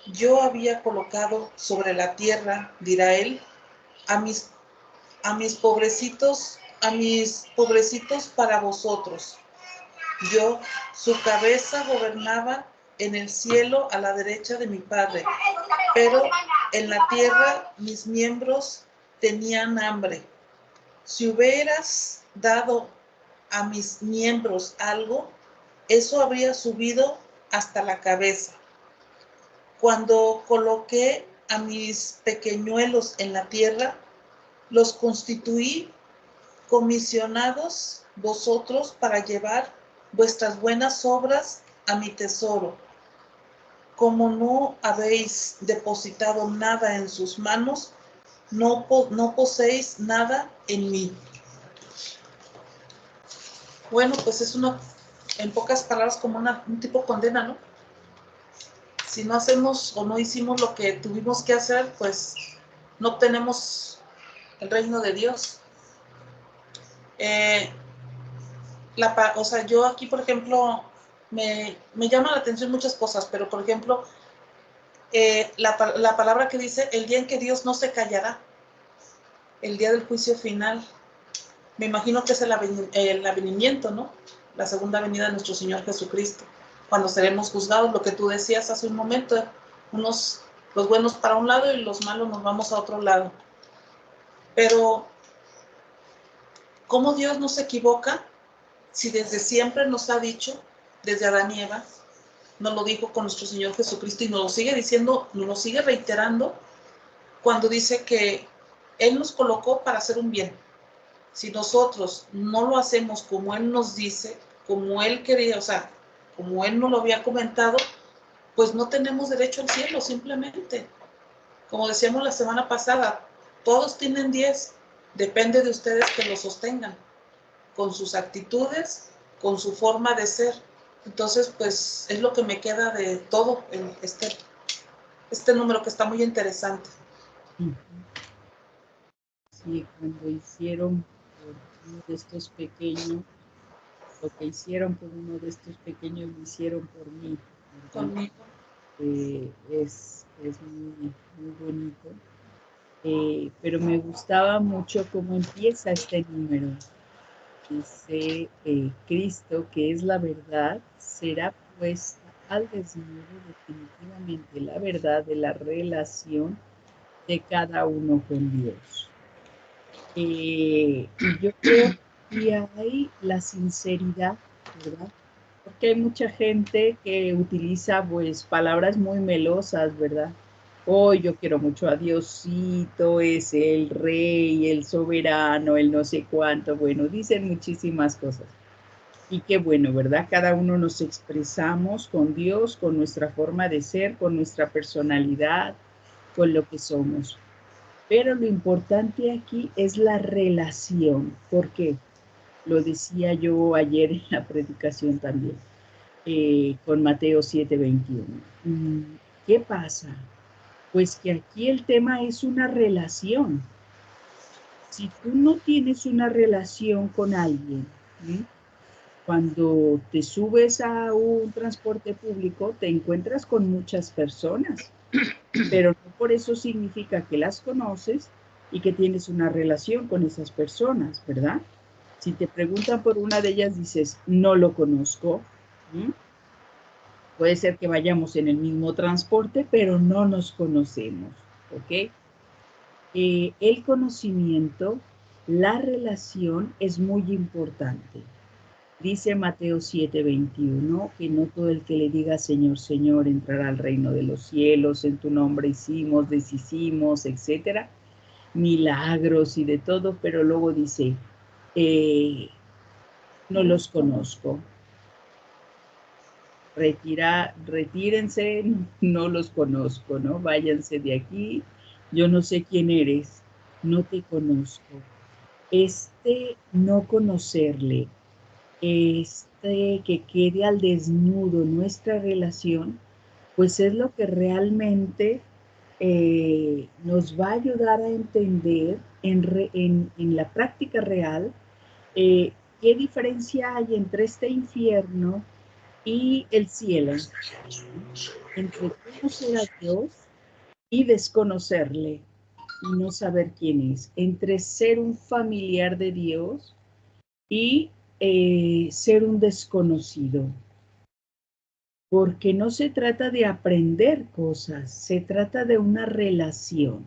Speaker 4: Yo había colocado sobre la tierra, dirá él, a mis pobrecitos para vosotros. Yo, su cabeza, gobernaba en el cielo a la derecha de mi Padre, pero en la tierra mis miembros tenían hambre. Si hubieras dado a mis miembros algo, eso habría subido hasta la cabeza. Cuando coloqué a mis pequeñuelos en la tierra, los constituí comisionados vosotros para llevar vuestras buenas obras a mi tesoro. Como no habéis depositado nada en sus manos, no poseéis nada en mí. Bueno, pues es en pocas palabras, como un tipo condena, ¿no? Si no hacemos o no hicimos lo que tuvimos que hacer, pues no obtenemos el reino de Dios. Yo aquí, por ejemplo, me llama la atención muchas cosas, pero por ejemplo, la palabra que dice, el día en que Dios no se callará, el día del juicio final, me imagino que es el avenimiento, ¿no? La segunda venida de nuestro Señor Jesucristo, cuando seremos juzgados, lo que tú decías hace un momento, los buenos para un lado y los malos nos vamos a otro lado. Pero, ¿cómo Dios no se equivoca? Si desde siempre nos ha dicho, desde Adán y Eva, nos lo dijo con nuestro Señor Jesucristo y nos lo sigue diciendo, nos lo sigue reiterando, cuando dice que Él nos colocó para hacer un bien. Si nosotros no lo hacemos como Él nos dice, como Él quería, como Él nos lo había comentado, pues no tenemos derecho al cielo, simplemente. Como decíamos la semana pasada, todos tienen 10, depende de ustedes que lo sostengan, con sus actitudes, con su forma de ser. Entonces, pues, es lo que me queda de todo este número que está muy interesante.
Speaker 1: Sí, cuando hicieron por uno de estos pequeños, lo que hicieron por uno de estos pequeños lo hicieron por mí.
Speaker 4: Conmigo.
Speaker 1: Es muy, muy bonito. Pero me gustaba mucho cómo empieza este número. Dice, Cristo, que es la verdad, será puesta al desnudo definitivamente la verdad de la relación de cada uno con Dios. Y yo creo que hay la sinceridad, ¿verdad? Porque hay mucha gente que utiliza pues palabras muy melosas, ¿verdad? Hoy yo quiero mucho a Diosito, es el rey, el soberano, el no sé cuánto. Bueno, dicen muchísimas cosas. Y qué bueno, ¿verdad? Cada uno nos expresamos con Dios, con nuestra forma de ser, con nuestra personalidad, con lo que somos. Pero lo importante aquí es la relación. ¿Por qué? Lo decía yo ayer en la predicación también, con Mateo 7:21. ¿Qué pasa? Pues que aquí el tema es una relación. Si tú no tienes una relación con alguien, cuando te subes a un transporte público, te encuentras con muchas personas, pero no por eso significa que las conoces y que tienes una relación con esas personas, ¿verdad? Si te preguntan por una de ellas, dices, no lo conozco. Puede ser que vayamos en el mismo transporte, pero no nos conocemos, ¿ok? El conocimiento, la relación es muy importante. Dice Mateo 7:21 que no todo el que le diga Señor, Señor entrará al reino de los cielos, en tu nombre hicimos, deshicimos, etcétera, milagros y de todo, pero luego dice, no los conozco. retírense, no los conozco, ¿no? Váyanse de aquí, yo no sé quién eres, no te conozco. No conocerle, que quede al desnudo nuestra relación, pues es lo que realmente nos va a ayudar a entender en la práctica real qué diferencia hay entre este infierno y el cielo, entre conocer a Dios y desconocerle y no saber quién es, entre ser un familiar de Dios y ser un desconocido. Porque no se trata de aprender cosas, se trata de una relación.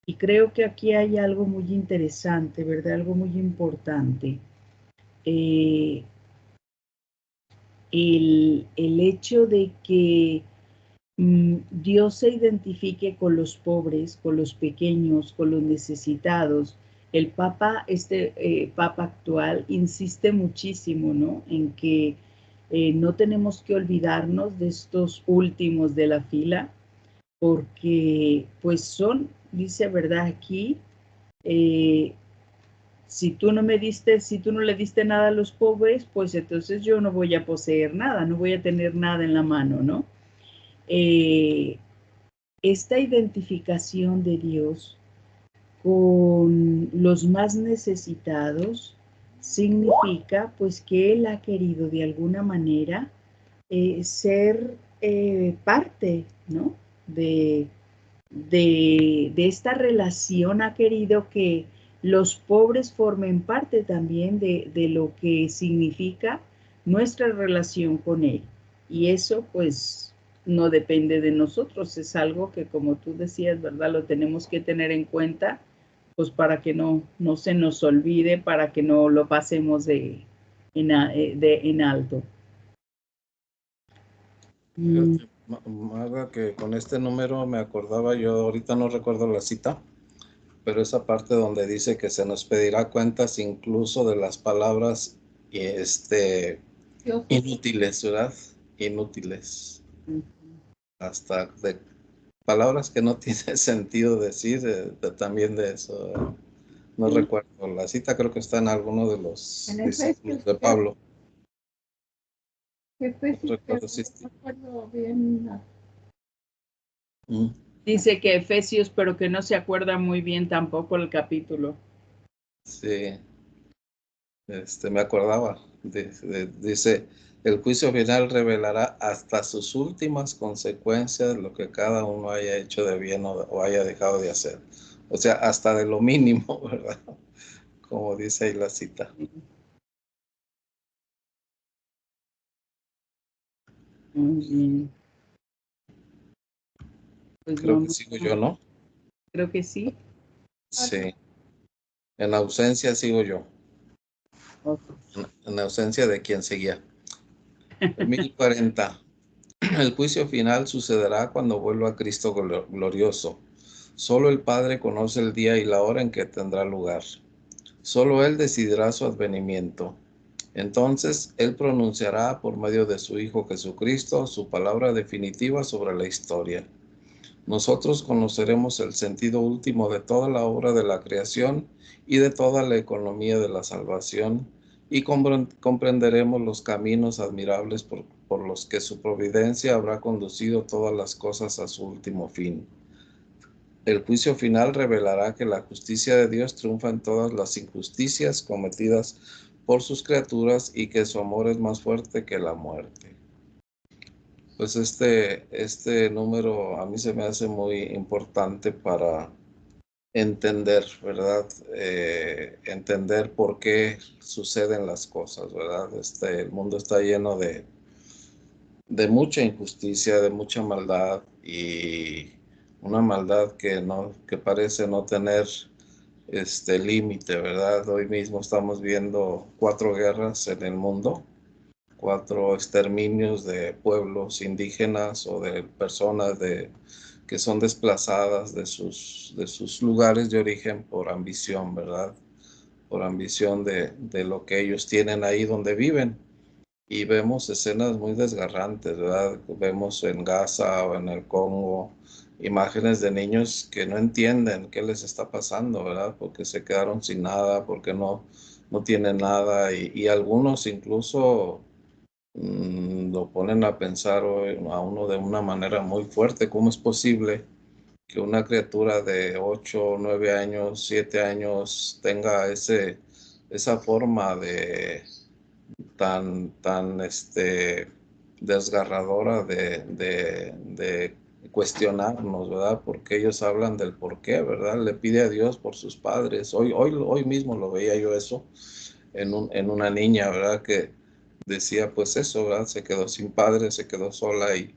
Speaker 1: Y creo que aquí hay algo muy interesante, ¿verdad? Algo muy importante. El hecho de que Dios se identifique con los pobres, con los pequeños, con los necesitados. El Papa, Papa actual, insiste muchísimo, ¿no? En que no tenemos que olvidarnos de estos últimos de la fila, porque pues son, dice verdad aquí, si tú no le diste nada a los pobres, pues entonces yo no voy a poseer nada, no voy a tener nada en la mano, ¿no? Esta identificación de Dios con los más necesitados significa pues que Él ha querido de alguna manera ser parte, ¿no? de esta relación, ha querido que los pobres formen parte también de lo que significa nuestra relación con Él. Y eso pues no depende de nosotros, es algo que como tú decías, ¿verdad? Lo tenemos que tener en cuenta, pues para que no se nos olvide, para que no lo pasemos en alto.
Speaker 2: Marga, que con este número me acordaba, yo ahorita no recuerdo la cita, pero esa parte donde dice que se nos pedirá cuentas incluso de las palabras inútiles, ¿verdad? Inútiles. Hasta de palabras que no tiene sentido decir, también de eso. No recuerdo la cita, creo que está en alguno de los discípulos de Pablo.
Speaker 7: No recuerdo bien.
Speaker 1: Dice que Efesios, pero que no se acuerda muy bien tampoco el capítulo.
Speaker 2: Sí, me acordaba. Dice, el juicio final revelará hasta sus últimas consecuencias lo que cada uno haya hecho de bien o haya dejado de hacer. O sea, hasta de lo mínimo, ¿verdad? Como dice ahí la cita.
Speaker 1: Muy bien. Pues
Speaker 2: creo que sigo yo, ¿no?
Speaker 1: Creo que sí.
Speaker 2: Sí. En ausencia sigo yo.
Speaker 1: Okay.
Speaker 2: En ausencia de quien seguía. 1040. El juicio final sucederá cuando vuelva Cristo glorioso. Solo el Padre conoce el día y la hora en que tendrá lugar. Solo Él decidirá su advenimiento. Entonces, Él pronunciará por medio de su Hijo Jesucristo su palabra definitiva sobre la historia. Nosotros conoceremos el sentido último de toda la obra de la creación y de toda la economía de la salvación, y comprenderemos los caminos admirables por los que su providencia habrá conducido todas las cosas a su último fin. El juicio final revelará que la justicia de Dios triunfa en todas las injusticias cometidas por sus criaturas y que su amor es más fuerte que la muerte. Pues este número a mí se me hace muy importante para entender, ¿verdad? Entender por qué suceden las cosas, ¿verdad? El mundo está lleno de mucha injusticia, de mucha maldad, y una maldad que parece no tener límite, ¿verdad? Hoy mismo estamos viendo 4 guerras en el mundo, 4 exterminios de pueblos indígenas o de personas que son desplazadas de sus lugares de origen por ambición, ¿verdad? Por ambición de lo que ellos tienen ahí donde viven. y vemos escenas muy desgarrantes, ¿verdad? Vemos en Gaza o en el Congo imágenes de niños que no entienden qué les está pasando, ¿verdad? Porque se quedaron sin nada, porque no tienen nada, y algunos incluso lo ponen a pensar a uno de una manera muy fuerte. ¿Cómo es posible que una criatura de 8, 9 años, 7 años tenga esa forma de tan desgarradora de cuestionarnos, ¿verdad? Porque ellos hablan del por qué, ¿verdad? Le pide a Dios por sus padres. Hoy mismo lo veía yo eso en una niña, ¿verdad? Que decía pues eso, ¿verdad? Se quedó sin padre, se quedó sola y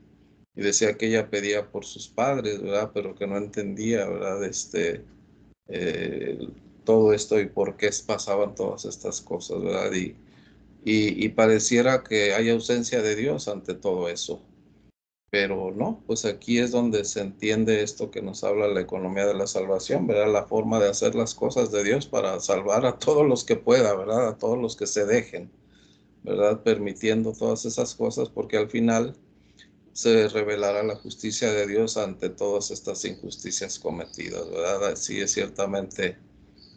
Speaker 2: decía que ella pedía por sus padres, ¿verdad? Pero que no entendía, ¿verdad? Eh, todo esto y por qué pasaban todas estas cosas, ¿verdad? Y pareciera que hay ausencia de Dios ante todo eso. Pero no, pues aquí es donde se entiende esto que nos habla la economía de la salvación, ¿verdad? La forma de hacer las cosas de Dios para salvar a todos los que pueda, ¿verdad? A todos los que se dejen, ¿verdad? Permitiendo todas esas cosas, porque al final se revelará la justicia de Dios ante todas estas injusticias cometidas, ¿verdad? Así es, ciertamente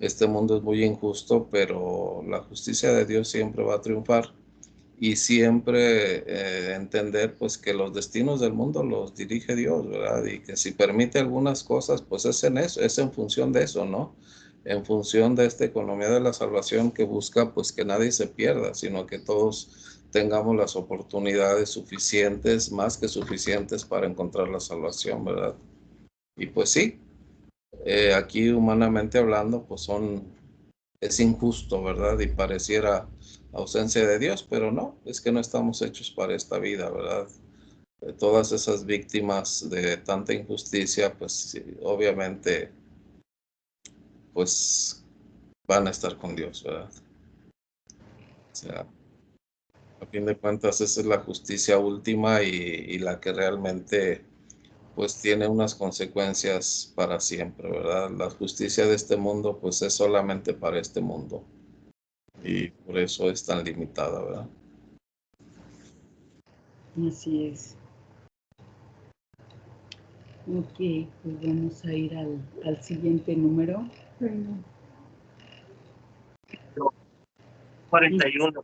Speaker 2: este mundo es muy injusto, pero la justicia de Dios siempre va a triunfar, y siempre entender pues que los destinos del mundo los dirige Dios, ¿verdad? Y que si permite algunas cosas, pues es en eso, es en función de eso, ¿no? En función de esta economía de la salvación que busca pues que nadie se pierda, sino que todos tengamos las oportunidades suficientes, más que suficientes, para encontrar la salvación, ¿verdad? Y pues sí, aquí humanamente hablando, pues es injusto, ¿verdad? Y pareciera ausencia de Dios, pero no, es que no estamos hechos para esta vida, ¿verdad? Todas esas víctimas de tanta injusticia, pues sí, obviamente, pues van a estar con Dios, ¿verdad? O sea, a fin de cuentas, esa es la justicia última y la que realmente, pues, tiene unas consecuencias para siempre, ¿verdad? La justicia de este mundo, pues, es solamente para este mundo, y por eso es tan limitada, ¿verdad?
Speaker 1: Así es. Ok, pues vamos a ir al siguiente número.
Speaker 6: 41.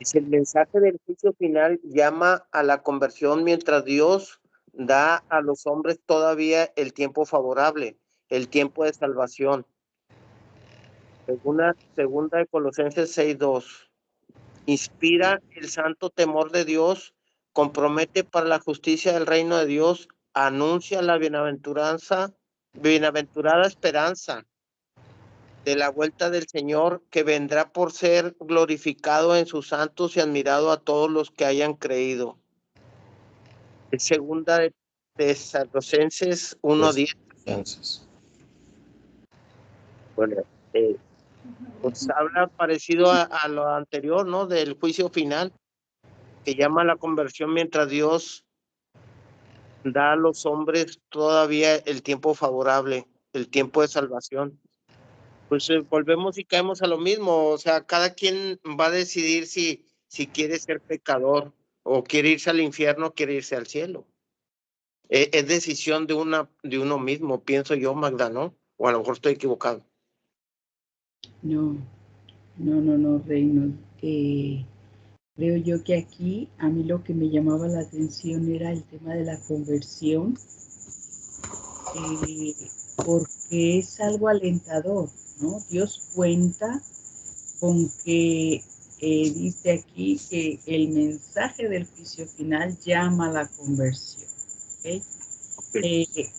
Speaker 6: Dice, el mensaje del juicio final llama a la conversión mientras Dios da a los hombres todavía el tiempo favorable, el tiempo de salvación. Segunda de Colosenses 6:2. Inspira el santo temor de Dios, compromete para la justicia del reino de Dios, anuncia la bienaventurada esperanza de la vuelta del Señor, que vendrá por ser glorificado en sus santos y admirado a todos los que hayan creído. Segunda de Tesalonicenses 1:10.
Speaker 2: Entonces,
Speaker 6: Bueno, pues habla parecido a lo anterior, ¿no? Del juicio final, que llama a la conversión mientras Dios da a los hombres todavía el tiempo favorable, el tiempo de salvación. Pues volvemos y caemos a lo mismo, o sea, cada quien va a decidir si quiere ser pecador o quiere irse al infierno o quiere irse al cielo. Es decisión de uno mismo, pienso yo, Magda, ¿no? O a lo mejor estoy equivocado.
Speaker 1: No, Reynolds. Creo yo que aquí a mí lo que me llamaba la atención era el tema de la conversión, porque es algo alentador, ¿no? Dios cuenta con que dice aquí que el mensaje del juicio final llama a la conversión. ¿Okay?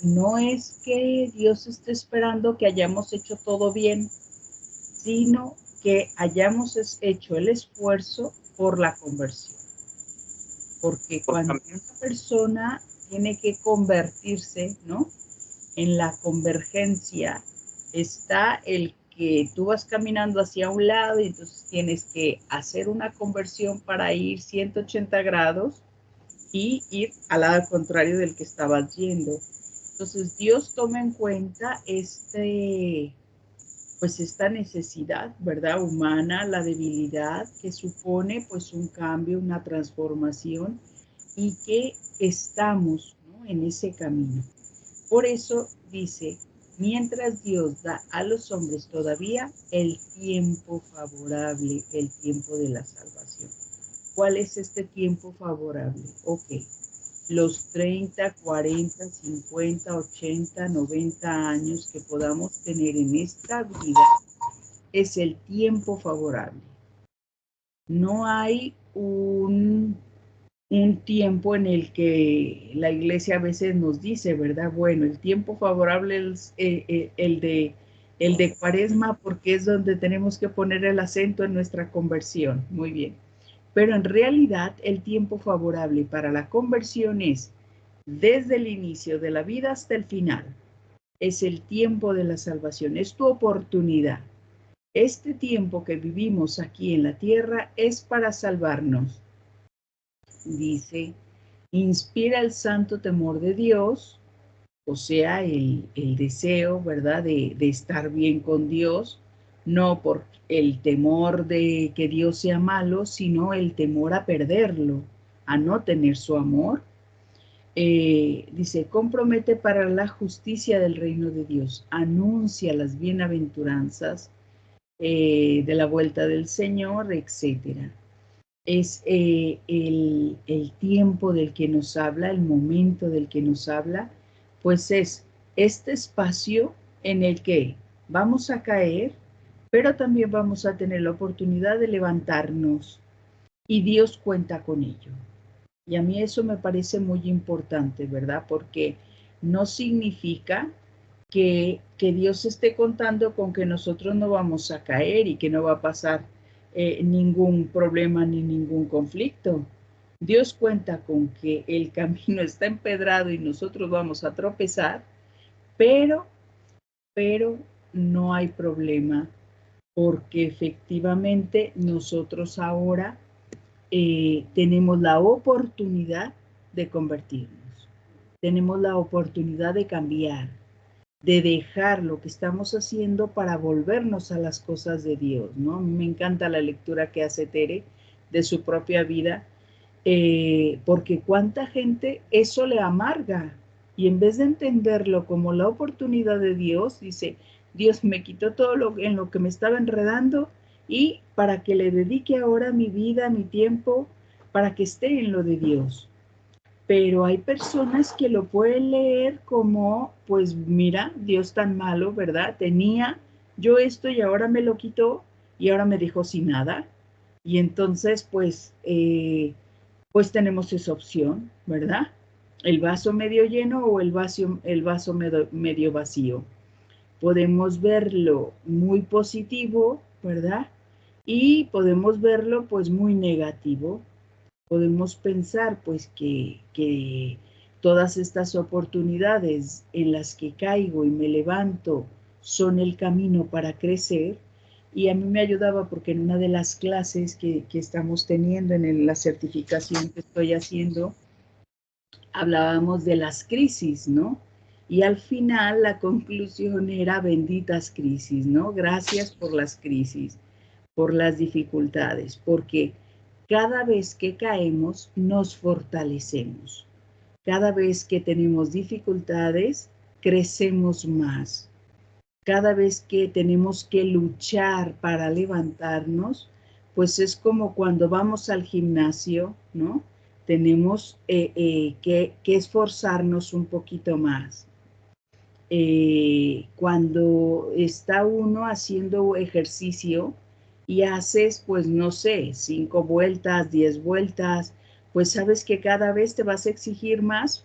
Speaker 1: No es que Dios esté esperando que hayamos hecho todo bien, sino que hayamos hecho el esfuerzo por la conversión. Porque cuando una persona tiene que convertirse, ¿no? En la convergencia está el que tú vas caminando hacia un lado y entonces tienes que hacer una conversión para ir 180 grados y ir al lado contrario del que estabas yendo. Entonces Dios toma en cuenta pues esta necesidad, ¿verdad? Humana, la debilidad que supone pues un cambio, una transformación y que estamos, ¿no?, en ese camino. Por eso dice, mientras Dios da a los hombres todavía el tiempo favorable, el tiempo de la salvación. ¿Cuál es este tiempo favorable? Ok, los 30, 40, 50, 80, 90 años que podamos tener en esta vida es el tiempo favorable. No hay un tiempo en el que la iglesia a veces nos dice, ¿verdad? Bueno, el tiempo favorable es el de Cuaresma porque es donde tenemos que poner el acento en nuestra conversión. Muy bien. Pero en realidad el tiempo favorable para la conversión es desde el inicio de la vida hasta el final. Es el tiempo de la salvación, es tu oportunidad. Este tiempo que vivimos aquí en la tierra es para salvarnos. Dice, inspira el santo temor de Dios, o sea, el deseo, ¿verdad?, de estar bien con Dios, no por el temor de que Dios sea malo, sino el temor a perderlo, a no tener su amor. Dice, compromete para la justicia del reino de Dios, anuncia las bienaventuranzas de la vuelta del Señor, etcétera. Es el tiempo del que nos habla, el momento del que nos habla, pues es este espacio en el que vamos a caer, pero también vamos a tener la oportunidad de levantarnos y Dios cuenta con ello. Y a mí eso me parece muy importante, ¿verdad? Porque no significa que Dios esté contando con que nosotros no vamos a caer y que no va a pasar ningún problema ni ningún conflicto. Dios cuenta con que el camino está empedrado y nosotros vamos a tropezar, pero no hay problema porque efectivamente nosotros ahora tenemos la oportunidad de convertirnos, tenemos la oportunidad de cambiar, de dejar lo que estamos haciendo para volvernos a las cosas de Dios, ¿no? A mí me encanta la lectura que hace Tere de su propia vida, porque cuánta gente eso le amarga y en vez de entenderlo como la oportunidad de Dios, dice, Dios me quitó todo en lo que me estaba enredando y para que le dedique ahora mi vida, mi tiempo, para que esté en lo de Dios. Pero hay personas que lo pueden leer como, pues mira, Dios tan malo, ¿verdad? Tenía yo esto y ahora me lo quitó y ahora me dejó sin nada. Y entonces, pues tenemos esa opción, ¿verdad? El vaso medio lleno o el vaso medio vacío. Podemos verlo muy positivo, ¿verdad? Y podemos verlo pues muy negativo. Podemos pensar pues que todas estas oportunidades en las que caigo y me levanto son el camino para crecer. Y a mí me ayudaba porque en una de las clases que estamos teniendo en la certificación que estoy haciendo, hablábamos de las crisis, ¿no? Y al final la conclusión era benditas crisis, ¿no? Gracias por las crisis, por las dificultades, porque cada vez que caemos nos fortalecemos. Cada vez que tenemos dificultades, crecemos más. Cada vez que tenemos que luchar para levantarnos, pues es como cuando vamos al gimnasio, ¿no? Tenemos que esforzarnos un poquito más. Cuando está uno haciendo ejercicio y haces, pues no sé, 5 vueltas, 10 vueltas, pues sabes que cada vez te vas a exigir más,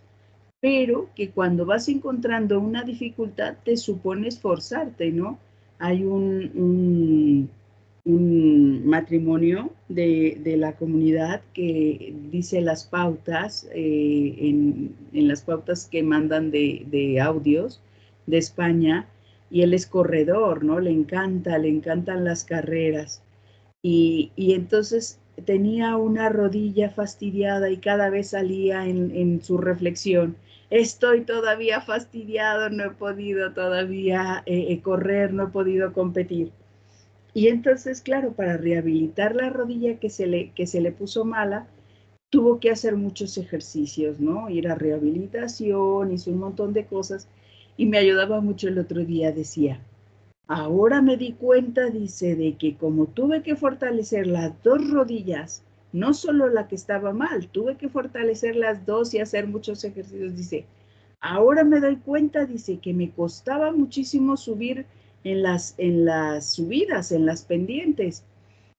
Speaker 1: pero que cuando vas encontrando una dificultad te supone esforzarte, ¿no? Hay un matrimonio de la comunidad que dice las pautas, en las pautas que mandan de audios de España, y él es corredor, ¿no? Le encantan las carreras. Y entonces tenía una rodilla fastidiada y cada vez salía en su reflexión, estoy todavía fastidiado, no he podido todavía correr, no he podido competir. Y entonces, claro, para rehabilitar la rodilla que se le puso mala, tuvo que hacer muchos ejercicios, ¿no? Ir a rehabilitación, hizo un montón de cosas y me ayudaba mucho. El otro día decía, ahora me di cuenta, dice, de que como tuve que fortalecer las dos rodillas, no solo la que estaba mal, tuve que fortalecer las dos y hacer muchos ejercicios, dice, ahora me doy cuenta, dice, que me costaba muchísimo subir en las subidas, en las pendientes.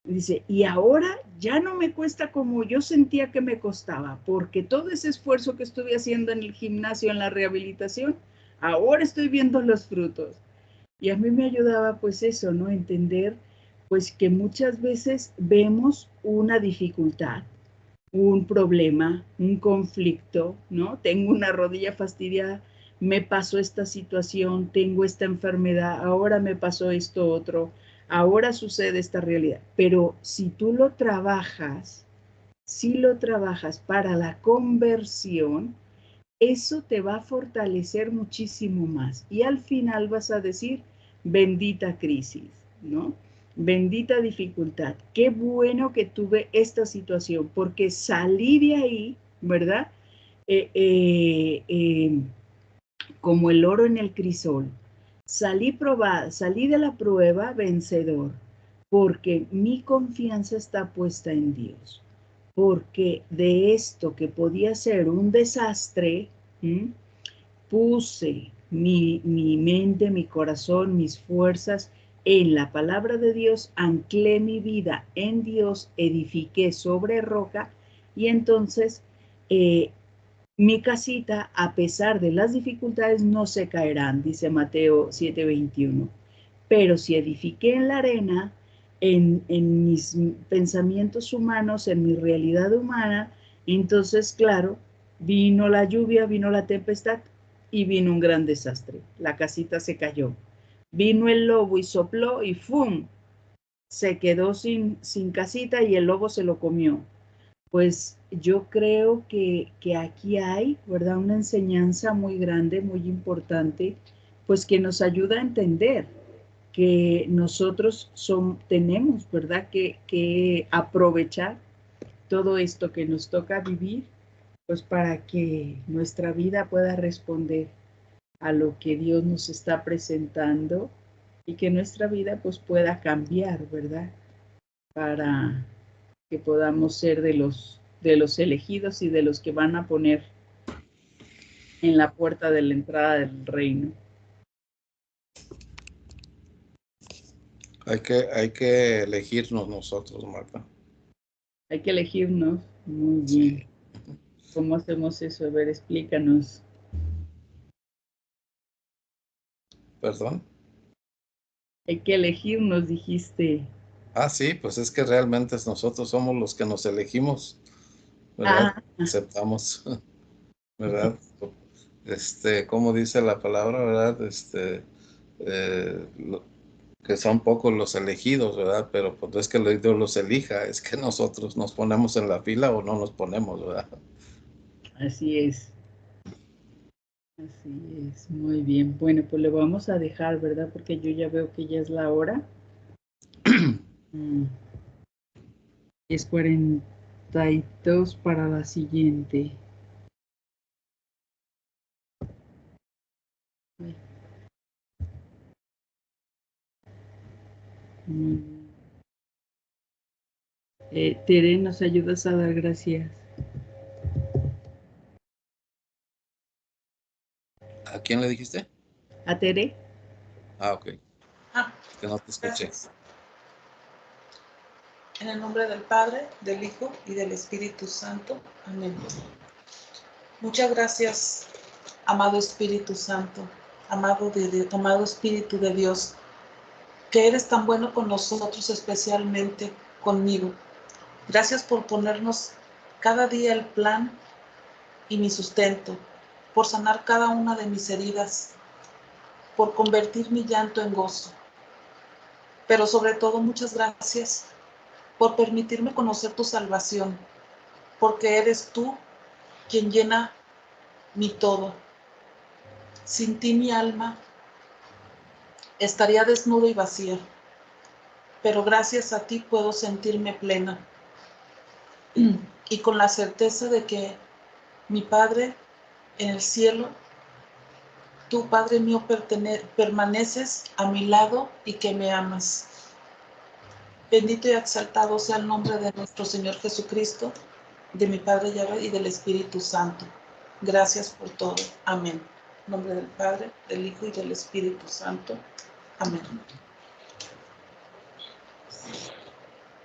Speaker 1: Dice, y ahora ya no me cuesta como yo sentía que me costaba, porque todo ese esfuerzo que estuve haciendo en el gimnasio, en la rehabilitación, ahora estoy viendo los frutos. Y a mí me ayudaba pues eso, ¿no? Entender pues que muchas veces vemos una dificultad, un problema, un conflicto, ¿no? Tengo una rodilla fastidiada, me pasó esta situación, tengo esta enfermedad, ahora me pasó esto otro, ahora sucede esta realidad. Pero si tú lo trabajas, si lo trabajas para la conversión, eso te va a fortalecer muchísimo más. Y al final vas a decir, bendita crisis, ¿no? Bendita dificultad. Qué bueno que tuve esta situación, porque salí de ahí, ¿verdad? Como el oro en el crisol. Salí de la prueba vencedor, porque mi confianza está puesta en Dios. Porque de esto que podía ser un desastre, puse mi mente, mi corazón, mis fuerzas en la palabra de Dios, anclé mi vida en Dios, edifiqué sobre roca y entonces mi casita, a pesar de las dificultades, no se caerán, dice Mateo 7:21. Pero si edifiqué en la arena, en mis pensamientos humanos, en mi realidad humana, entonces, claro, vino la lluvia, vino la tempestad y vino un gran desastre. La casita se cayó. Vino el lobo y sopló y ¡fum! Se quedó sin casita y el lobo se lo comió. Pues yo creo que aquí hay, ¿verdad? Una enseñanza muy grande, muy importante, pues que nos ayuda a entender que nosotros tenemos, ¿verdad? Que aprovechar todo esto que nos toca vivir, pues para que nuestra vida pueda responder a lo que Dios nos está presentando y que nuestra vida pues pueda cambiar, ¿verdad? Para que podamos ser de los elegidos y de los que van a poner en la puerta de la entrada del reino.
Speaker 2: Hay que elegirnos nosotros, Marta.
Speaker 1: Hay que elegirnos. Muy bien. Sí. ¿Cómo hacemos eso? A ver, explícanos.
Speaker 2: ¿Perdón?
Speaker 1: Hay que elegirnos, dijiste.
Speaker 2: Ah, sí, pues es que realmente nosotros somos los que nos elegimos, ¿verdad? Aceptamos, ¿verdad? ¿Cómo dice la palabra, verdad? Que son pocos los elegidos, ¿verdad? Pero pues no es que Dios los elija, es que nosotros nos ponemos en la fila o no nos ponemos, ¿verdad?
Speaker 1: Así es. Así es, muy bien. Bueno, pues le vamos a dejar, ¿verdad? Porque yo ya veo que ya es la hora. Es 42 para la siguiente. Tere, ¿nos ayudas a dar gracias?
Speaker 2: ¿A quién le dijiste?
Speaker 1: ¿A Tere?
Speaker 2: Ah, ok. Que no te escuché.
Speaker 4: Gracias. En el nombre del Padre, del Hijo y del Espíritu Santo. Amén. Muchas gracias, amado Espíritu Santo, amado Espíritu de Dios, que eres tan bueno con nosotros, especialmente conmigo. Gracias por ponernos cada día el plan y mi sustento, por sanar cada una de mis heridas, por convertir mi llanto en gozo. Pero sobre todo, muchas gracias por permitirme conocer tu salvación, porque eres tú quien llena mi todo. Sin ti mi alma estaría desnuda y vacía, pero gracias a ti puedo sentirme plena y con la certeza de que mi Padre en el cielo, tú, Padre mío, permaneces a mi lado y que me amas. Bendito y exaltado sea el nombre de nuestro Señor Jesucristo, de mi Padre Yahvé y del Espíritu Santo. Gracias por todo. Amén. En nombre del Padre, del Hijo y del Espíritu Santo. Amén.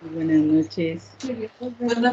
Speaker 1: Buenas noches.
Speaker 4: Buenas